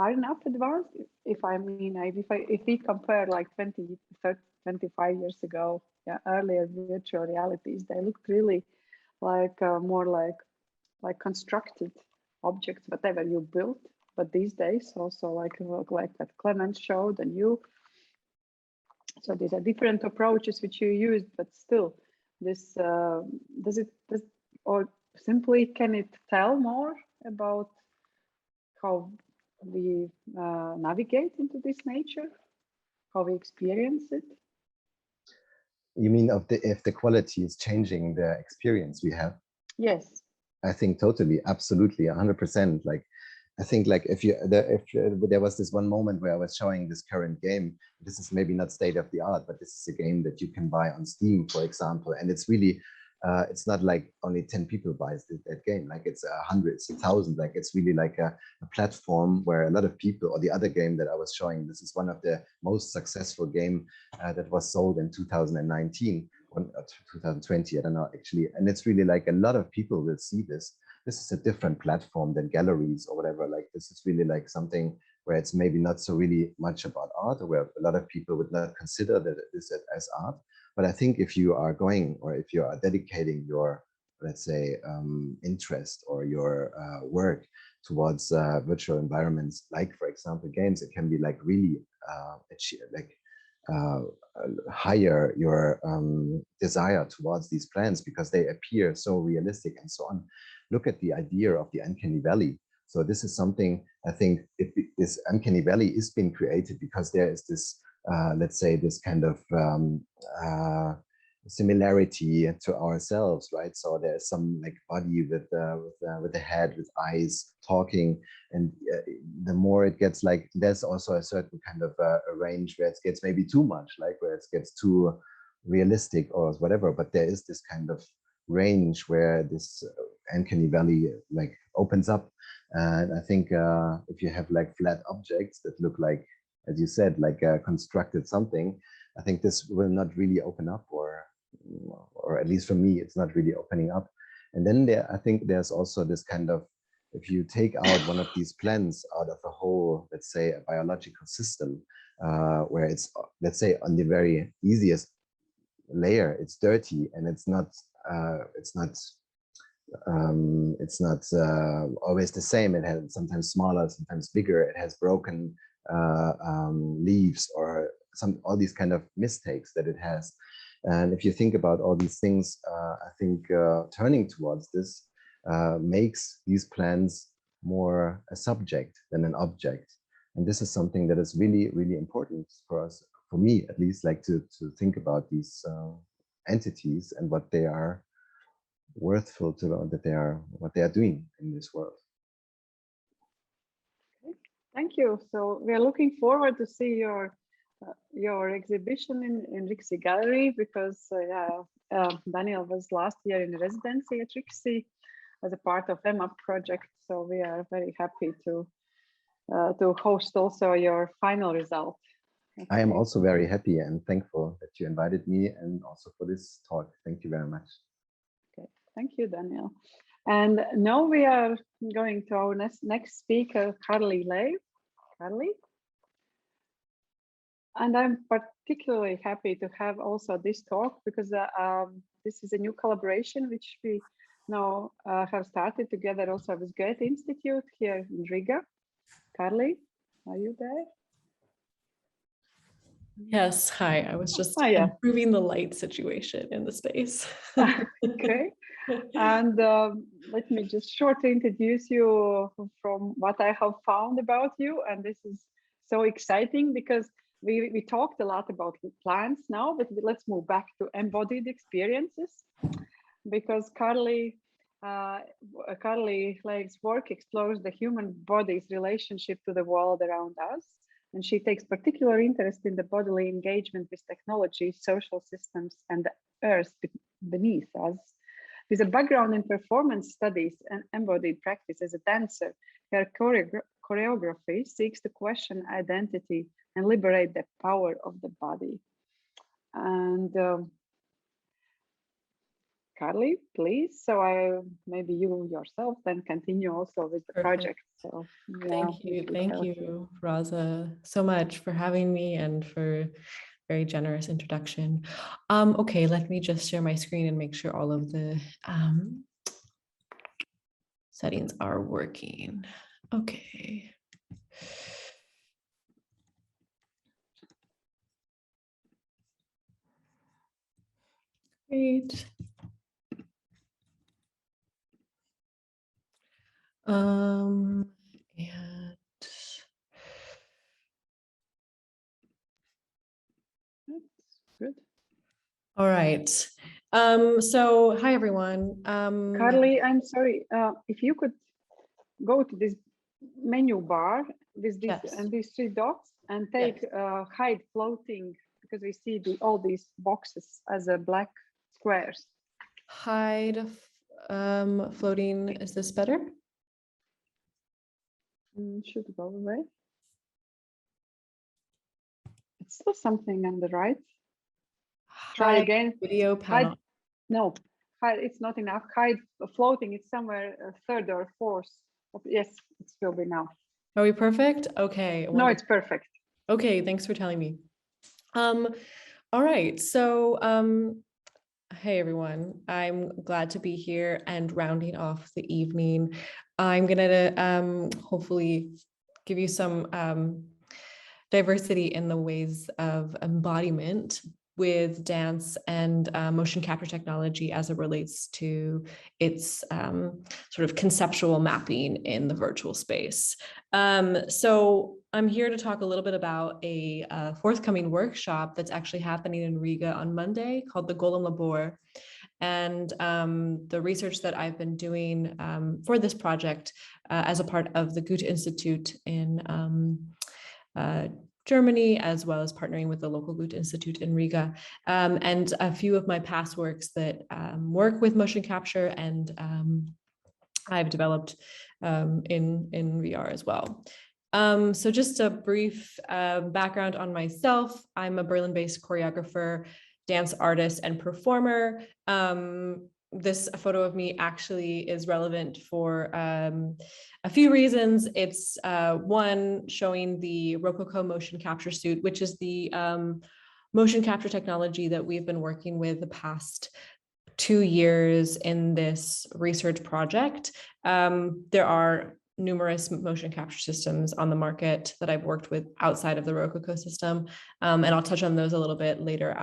enough advanced? If I mean, if we compare like 20, 30, 25 years ago, earlier virtual realities, they looked really like more like constructed objects, whatever you built. But these days, also like that Clement showed and you. So these are different approaches which you used, but still, this or simply can it tell more about how we navigate into this nature, how we experience it? You mean if the quality is changing the experience we have? Yes. I think totally, absolutely, 100%. Like, I think like if there was this one moment where I was showing this current game, this is maybe not state of the art, but this is a game that you can buy on Steam, for example. And it's really, it's not like only 10 people buys that game, like it's 100, it's 1,000, like it's really like a platform where a lot of people, or the other game that I was showing, this is one of the most successful game that was sold in 2019, or 2020, I don't know actually. And it's really like a lot of people will see this. This is a different platform than galleries or whatever. Like this is really like something where it's maybe not so really much about art, or where a lot of people would not consider that this as art. But I think if you are going, or if you are dedicating your, let's say, interest or your work towards virtual environments, like for example games, it can be like really higher your desire towards these plans, because they appear so realistic and so on. Look at the idea of the uncanny valley. So this is something, I think this uncanny valley is being created because there is this, let's say, this kind of similarity to ourselves, right? So there's some like body with the head, with eyes, talking, and the more it gets, like there's also a certain kind of a range where it gets maybe too much, like where it gets too realistic or whatever. But there is this kind of range where this uncanny valley like opens up. And I think if you have like flat objects that look like, as you said, like constructed something, I think this will not really open up, or at least for me, it's not really opening up. And then I think there's also this kind of, if you take out one of these plants out of a whole, let's say, a biological system, where it's, let's say, on the very easiest layer, it's dirty and it's not always the same. It has sometimes smaller, sometimes bigger. It has broken leaves, or all these kind of mistakes that it has. And if you think about all these things, I think turning towards this makes these plants more a subject than an object. And this is something that is really, really important for us, for me at least, like to think about these entities and what they are worthful to, what they are doing in this world. Okay. Thank you. So we are looking forward to see your exhibition in Rixi Gallery, because Daniel was last year in residency at Rixi as a part of EMAP project. So we are very happy to host also your final result. Okay. I am also very happy and thankful that you invited me, and also for this talk. Thank you very much. Okay, thank you, Daniel. And now we are going to our next speaker, Carly Leigh. Carly? And I'm particularly happy to have also this talk, because this is a new collaboration which we now have started together also with Goethe Institute here in Riga. Carly, are you there? Yes, hi. I was just improving the light situation in the space. Okay. And let me just shortly introduce you from what I have found about you. And this is so exciting, because we talked a lot about plants now, but let's move back to embodied experiences, because Carly Leigh's work explores the human body's relationship to the world around us. And she takes particular interest in the bodily engagement with technology, social systems, and the earth beneath us. With a background in performance studies and embodied practice as a dancer, her choreography seeks to question identity and liberate the power of the body. And Carly, please. So maybe you yourself then continue also with the project. So thank you, Raza, so much for having me and for very generous introduction. Okay, let me just share my screen and make sure all of the settings are working. Okay. Great. And That's good. all right. So hi everyone. Carly, I'm sorry. If you could go to this menu bar with this Yes. and these 3 dots and take hide floating, because we see all these boxes as a black squares. Hide floating. Is this better? Should go away. It's still something on the right. Try Hide again. video panel. Hide. No, hide. It's not enough. Hide floating. It's somewhere 3rd or 4th. Yes, it will be now. Are we perfect? Okay. No, wonderful. it's perfect. Okay, thanks for telling me. All right, so hey everyone, I'm glad to be here and rounding off the evening. I'm gonna hopefully give you some diversity in the ways of embodiment with dance and motion capture technology as it relates to its sort of conceptual mapping in the virtual space. So I'm here to talk a little bit about a forthcoming workshop that's actually happening in Riga on Monday called the Golem Labor. And the research that I've been doing for this project as a part of the Goethe Institute in Germany, as well as partnering with the local Goethe Institute in Riga, and a few of my past works that work with motion capture and I've developed in VR as well. So just a brief background on myself. I'm a Berlin-based choreographer, dance artist, and performer. This photo of me actually is relevant for a few reasons. It's one, showing the Rococo motion capture suit, which is the motion capture technology that we've been working with the past 2 years in this research project. There are numerous motion capture systems on the market that I've worked with outside of the Rococo system. And I'll touch on those a little bit later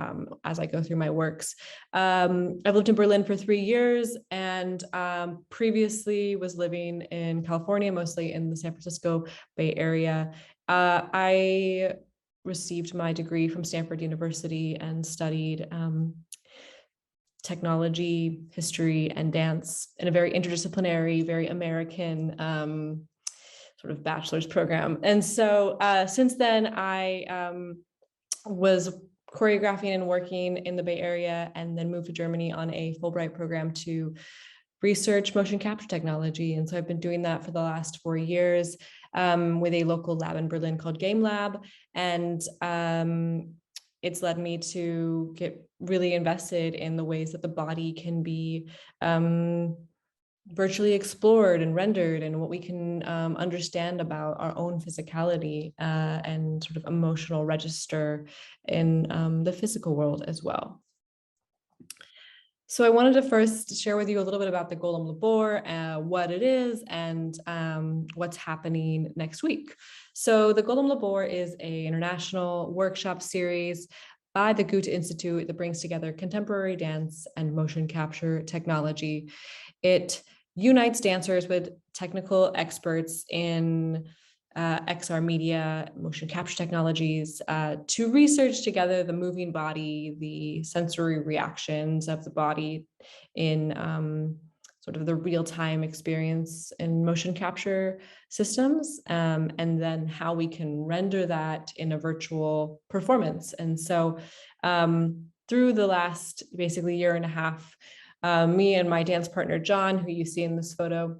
as I go through my works. I've lived in Berlin for 3 years and previously was living in California, mostly in the San Francisco Bay Area. I received my degree from Stanford University and studied technology, history, and dance in a very interdisciplinary, very American sort of bachelor's program. And so since then, I was choreographing and working in the Bay Area and then moved to Germany on a Fulbright program to research motion capture technology. And so I've been doing that for the last 4 years with a local lab in Berlin called Game Lab. And it's led me to get really invested in the ways that the body can be virtually explored and rendered, and what we can understand about our own physicality and sort of emotional register in the physical world as well. So I wanted to first share with you a little bit about the Golem Labor, what it is, and what's happening next week. So the Golem Labor is an international workshop series by the Goethe Institute that brings together contemporary dance and motion capture technology. It unites dancers with technical experts in XR media, motion capture technologies, to research together the moving body, the sensory reactions of the body in sort of the real-time experience in motion capture systems, and then how we can render that in a virtual performance. And so through the last basically 1.5 years, me and my dance partner, John, who you see in this photo,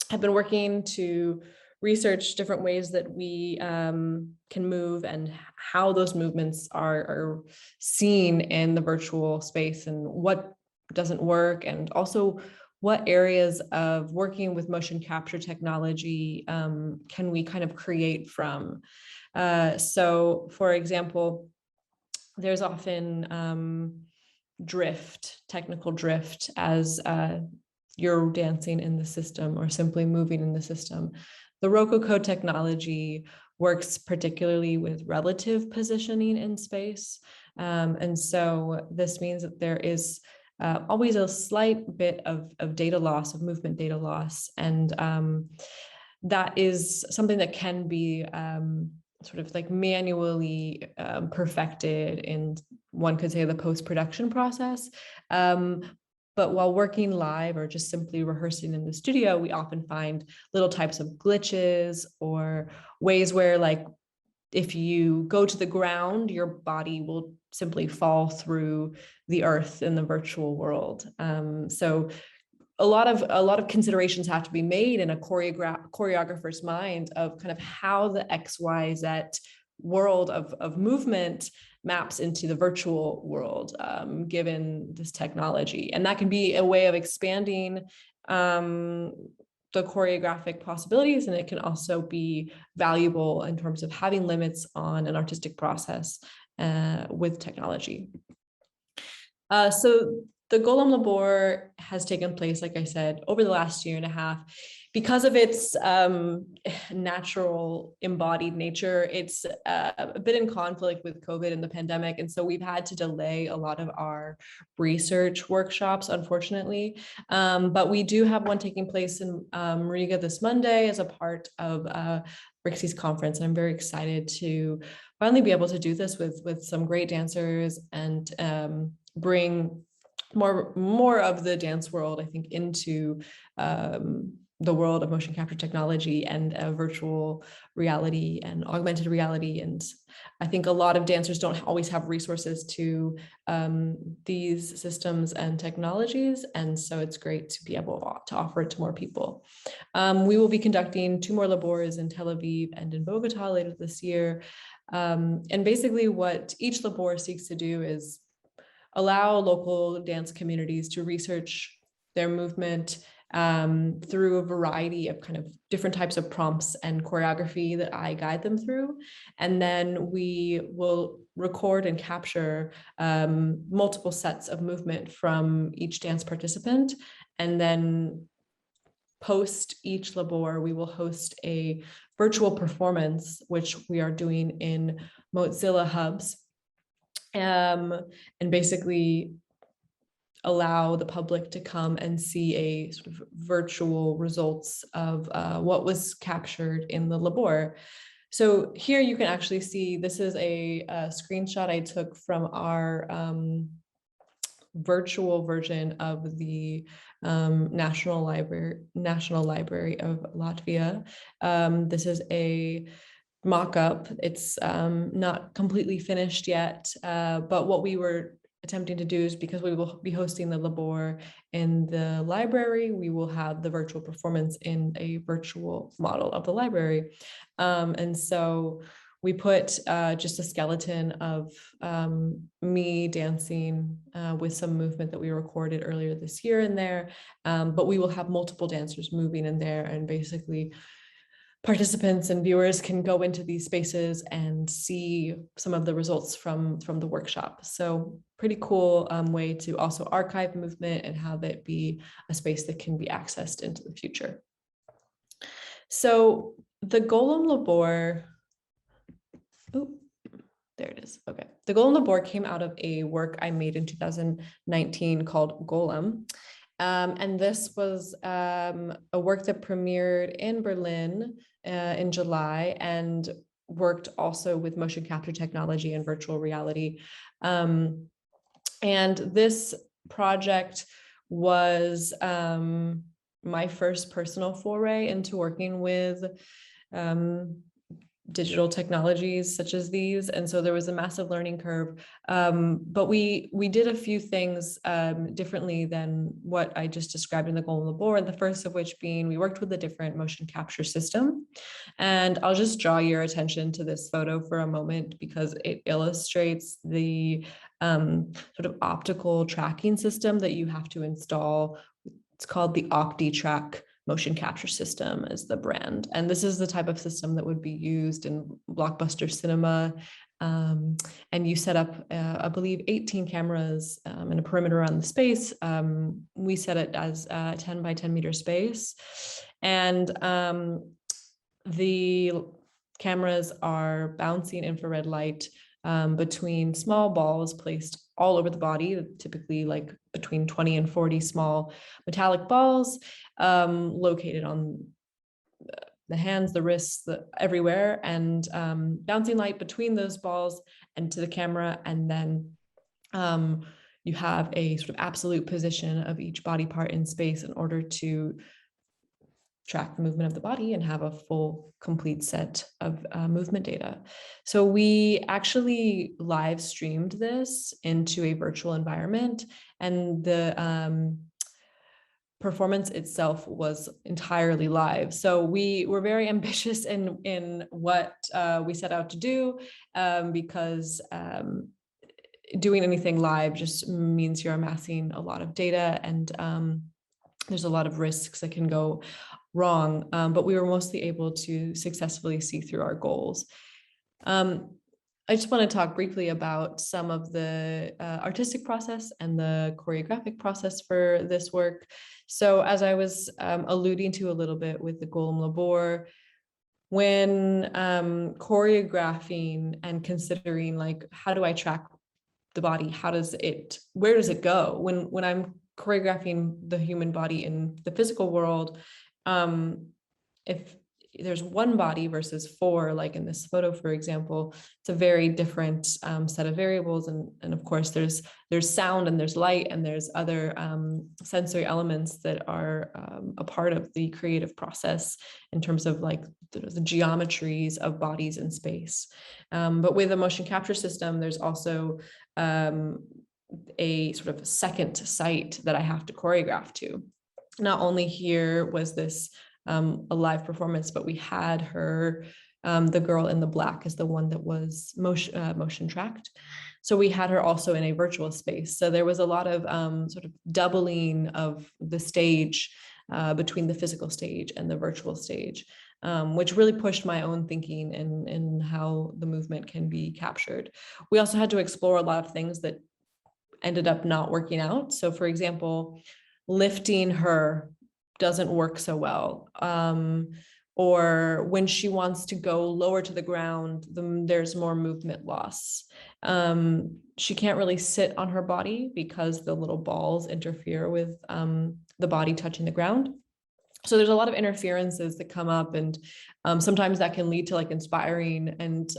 have been working to research different ways that we can move and how those movements are seen in the virtual space and what doesn't work, and also what areas of working with motion capture technology can we kind of create from. So for example, there's often drift, technical drift, as you're dancing in the system or simply moving in the system. The Rococo technology works particularly with relative positioning in space. And so this means that there is always a slight bit of data loss, of movement data loss. And that is something that can be sort of like manually perfected in, one could say, the post-production process. But while working live or just simply rehearsing in the studio, we often find little types of glitches or ways where, like, if you go to the ground, your body will simply fall through the earth in the virtual world. So a lot of considerations have to be made in a choreographer's mind of kind of how the XYZ world of movement maps into the virtual world, given this technology. And that can be a way of expanding the choreographic possibilities, and it can also be valuable in terms of having limits on an artistic process with technology. So the Golem Labor has taken place, like I said, over the last year and a half. Because of its natural embodied nature, it's a bit in conflict with COVID and the pandemic. And so we've had to delay a lot of our research workshops, unfortunately. But we do have one taking place in Riga this Monday as a part of RIXI's conference. And I'm very excited to finally be able to do this with some great dancers and bring more of the dance world, I think, into the world of motion capture technology and virtual reality and augmented reality. And I think a lot of dancers don't always have resources to these systems and technologies. And so it's great to be able to offer it to more people. We will be conducting 2 more labors in Tel Aviv and in Bogota later this year. And basically what each labor seeks to do is allow local dance communities to research their movement through a variety of kind of different types of prompts and choreography that I guide them through. And then we will record and capture multiple sets of movement from each dance participant. And then post each labor, we will host a virtual performance, which we are doing in Mozilla Hubs. And basically allow the public to come and see a sort of virtual results of what was captured in the labor. So here you can actually see, this is a screenshot I took from our virtual version of the National Library of Latvia. This is a mock-up. It's not completely finished yet, but what we were attempting to do is, because we will be hosting the labor in the library, we will have the virtual performance in a virtual model of the library. And so we put just a skeleton of me dancing with some movement that we recorded earlier this year in there, but we will have multiple dancers moving in there, and basically participants and viewers can go into these spaces and see some of the results from the workshop. So pretty cool way to also archive movement and have it be a space that can be accessed into the future. So the Golem Labor, there it is. Okay. The Golem Labor came out of a work I made in 2019 called Golem. And this was a work that premiered in Berlin in July and worked also with motion capture technology and virtual reality. And this project was my first personal foray into working with digital technologies such as these. And so there was a massive learning curve, but we did a few things differently than what I just described in the Golem Labor. And the first of which being, we worked with a different motion capture system. And I'll just draw your attention to this photo for a moment, because it illustrates the sort of optical tracking system that you have to install. It's called the OptiTrack motion capture system is the brand. And this is the type of system that would be used in blockbuster cinema. And you set up, I believe, 18 cameras in a perimeter around the space. We set it as a 10 by 10 meter space. And the cameras are bouncing infrared light between small balls placed all over the body, typically like between 20 and 40 small metallic balls located on the hands, the wrists, everywhere, and bouncing light between those balls and to the camera. And then you have a sort of absolute position of each body part in space in order to track the movement of the body and have a full, complete set of movement data. So we actually live streamed this into a virtual environment, and the performance itself was entirely live. So we were very ambitious in what we set out to do, because doing anything live just means you're amassing a lot of data, and there's a lot of risks that can go wrong, but we were mostly able to successfully see through our goals. I just want to talk briefly about some of the artistic process and the choreographic process for this work. So as I was alluding to a little bit with the Golem Labor, when choreographing and considering like, how do I track the body? Where does it go? When I'm choreographing the human body in the physical world, if there's one body versus four, like in this photo, for example, it's a very different set of variables. And of course, there's sound and there's light and there's other sensory elements that are a part of the creative process in terms of like the geometries of bodies in space. But with a motion capture system, there's also a sort of second site that I have to choreograph to. Not only here was this a live performance, but we had her, the girl in the black is the one that was motion tracked. So we had her also in a virtual space. So there was a lot of sort of doubling of the stage between the physical stage and the virtual stage, which really pushed my own thinking in how the movement can be captured. We also had to explore a lot of things that ended up not working out. So for example, lifting her doesn't work so well. Or when she wants to go lower to the ground, there's more movement loss. She can't really sit on her body because the little balls interfere with the body touching the ground. So there's a lot of interferences that come up, and sometimes that can lead to like inspiring and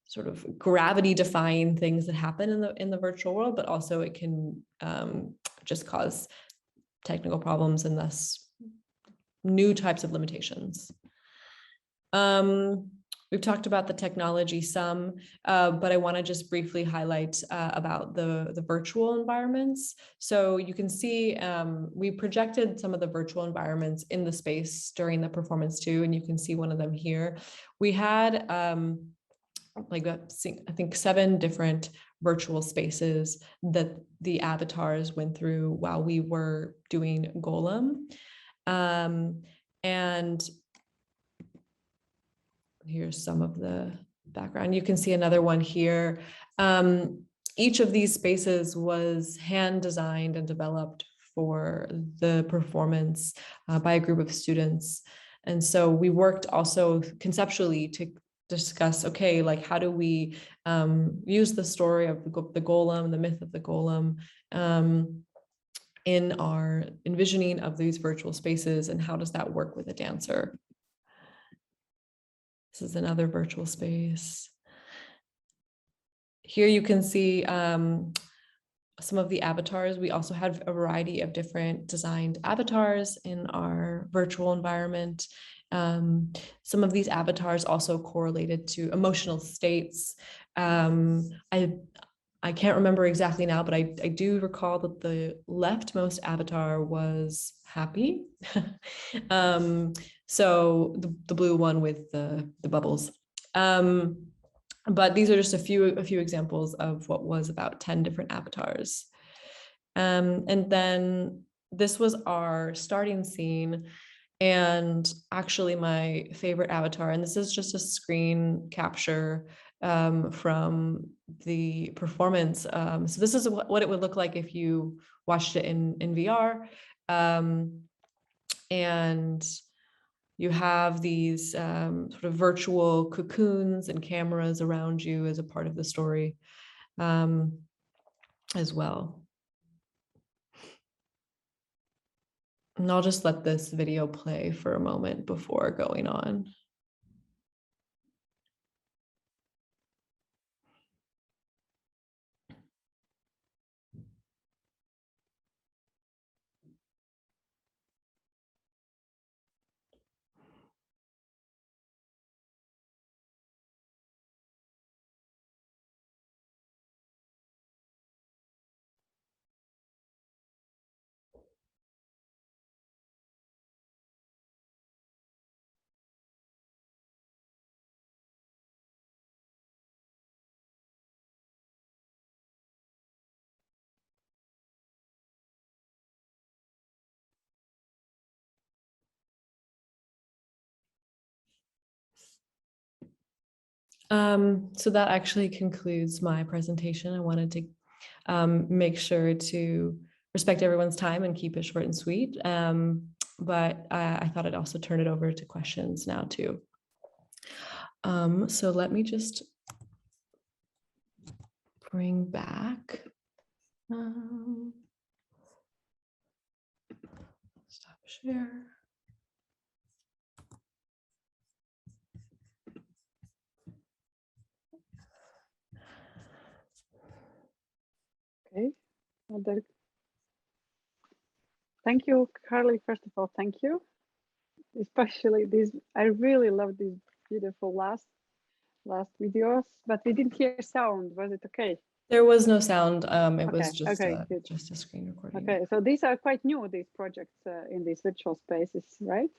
sort of gravity defying things that happen in the virtual world, but also it can just cause technical problems and thus new types of limitations. We've talked about the technology some, but I want to just briefly highlight about the virtual environments. So you can see we projected some of the virtual environments in the space during the performance too, and you can see one of them here. We had like I think 7 different virtual spaces that the avatars went through while we were doing Golem. And here's some of the background. You can see another one here. Each of these spaces was hand designed and developed for the performance by a group of students. And so we worked also conceptually to discuss, okay, like how do we use the story of the golem, the myth of the golem, in our envisioning of these virtual spaces, and how does that work with a dancer? This is another virtual space. Here you can see some of the avatars. We also had a variety of different designed avatars in our virtual environment. Some of these avatars also correlated to emotional states. I can't remember exactly now, but I do recall that the leftmost avatar was happy. So the blue one with the bubbles. But these are just a few examples of what was about 10 different avatars. And then this was our starting scene. And actually my favorite avatar, and this is just a screen capture from the performance. So this is what it would look like if you watched it in VR. And you have these sort of virtual cocoons and cameras around you as a part of the story. as well. And I'll just let this video play for a moment before going on. So that actually concludes my presentation. I wanted to make sure to respect everyone's time and keep it short and sweet. But I thought I'd also turn it over to questions now too. So let me just bring back. Stop share. Okay. Thank you, Carly. First of all, thank you. Especially these, I really love these beautiful last videos, but we didn't hear sound. Was it okay? There was no sound. It Okay, was just good. just a screen recording. Okay, so these are quite new, these projects in these virtual spaces, right?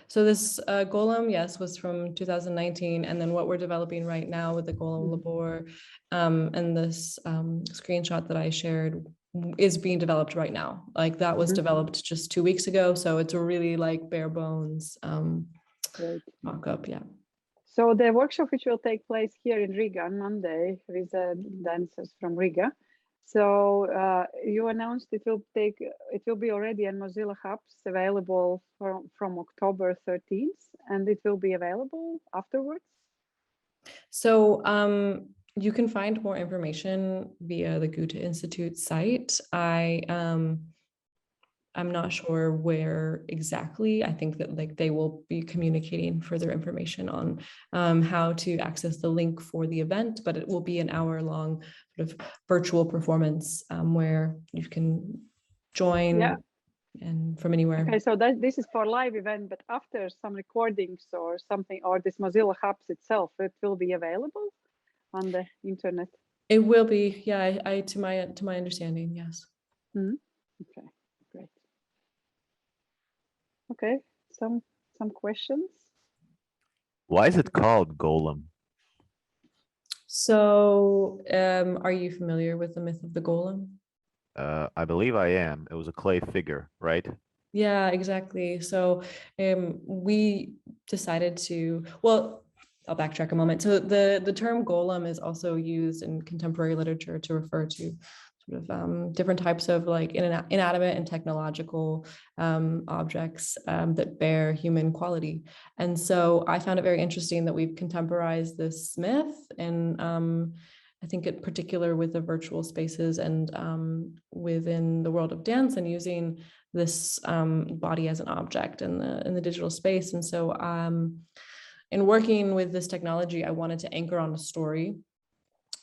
So this Golem, yes, was from 2019. And then what we're developing right now with the Golem Labor and this screenshot that I shared is being developed right now. Like that was developed just 2 weeks ago. So it's a really like bare bones mock-up, yeah. So the workshop which will take place here in Riga on Monday with dancers from Riga. So you announced it will be already on Mozilla Hubs available from October 13th, and it will be available afterwards. So you can find more information via the Goethe Institute site. I'm not sure where exactly. I think that like they will be communicating further information on how to access the link for the event, but it will be an hour-long sort of virtual performance where you can join and from anywhere. Okay, so this is for live event, but after some recordings or something, or this Mozilla Hubs itself, it will be available on the internet. It will be, yeah. I to my understanding, yes. Okay, great. Okay, some questions. Why is it called Golem? So, are you familiar with the myth of the golem? I believe I am. It was a clay figure, right? Yeah, exactly. So we decided to, well, I'll backtrack a moment. So the term golem is also used in contemporary literature to refer to sort of different types of like inanimate and technological objects that bear human quality. And so I found it very interesting that we've contemporized this myth, and I think in particular with the virtual spaces and within the world of dance, and using this body as an object in the digital space. And so in working with this technology, I wanted to anchor on a story,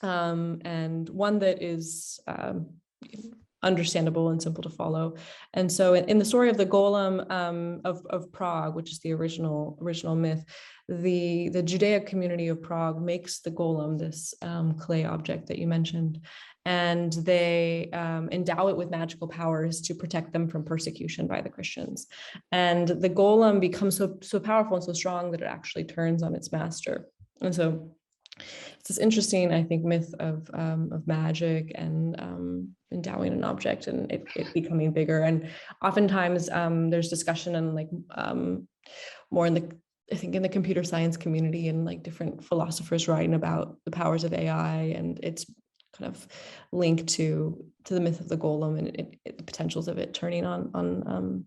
and one that is understandable and simple to follow. And so in the story of the golem of Prague, which is the original myth, the Judaic community of Prague makes the golem, this clay object that you mentioned, and they endow it with magical powers to protect them from persecution by the Christians. And the golem becomes so powerful and so strong that it actually turns on its master. And so it's this interesting, I think, myth of magic and endowing an object and it becoming bigger. And oftentimes there's discussion and like more in the computer science community, and like different philosophers writing about the powers of AI, and it's kind of linked to the myth of the golem and the potentials of it turning on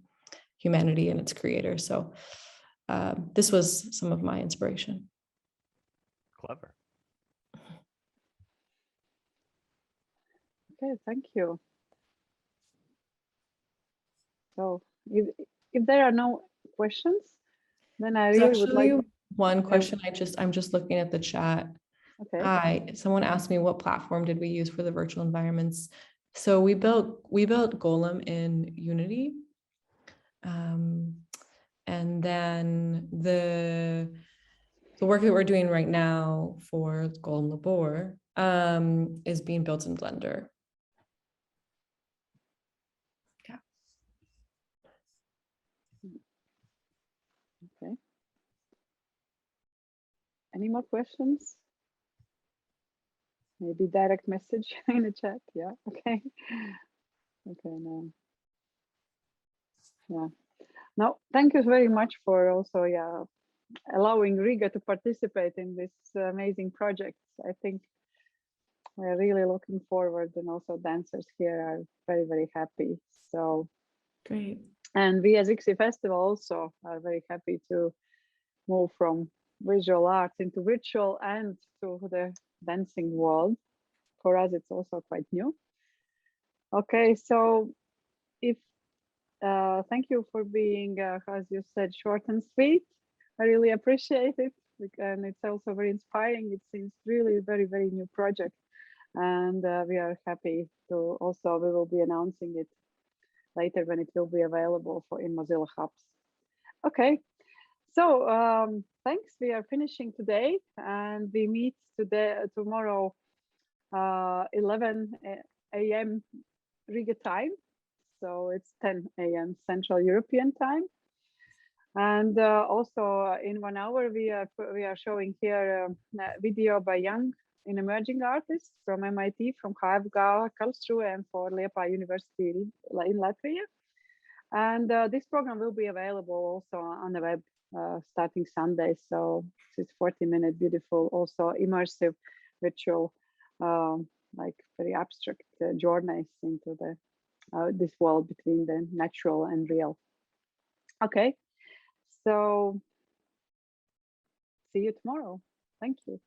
humanity and its creator. So this was some of my inspiration. Clever. Okay, thank you. So if there are no questions, then I There's really would like. actually one question. I'm just looking at the chat. Okay. Hi, someone asked me what platform did we use for the virtual environments. So we built Golem in Unity. And then the work that we're doing right now for Golem Labor is being built in Blender. Yeah. Okay. Any more questions? Maybe direct message in the chat. Yeah. Okay. Okay. No. Yeah. No. Thank you very much for also allowing Riga to participate in this amazing project. I think we're really looking forward, and also dancers here are very happy. So great. And we as ICSI Festival also are very happy to move from visual arts into virtual and to the dancing world. For us, it's also quite new. Okay, so thank you for being, as you said, short and sweet. I really appreciate it, and it's also very inspiring. It seems really very new project, and we are happy to also, we will be announcing it later when it will be available in Mozilla Hubs. Okay, so thanks. We are finishing today, and we meet tomorrow 11 a.m. Riga time. So it's 10 a.m. Central European time. And also in 1 hour, we are showing here a video by young and emerging artists from MIT, from KFG, Karlsruhe, and for Liepāja University in Latvia. And this program will be available also on the web starting Sunday. So it's 40-minute, beautiful, also immersive, virtual, like very abstract journeys into the this world between the natural and real. Okay, so see you tomorrow. Thank you.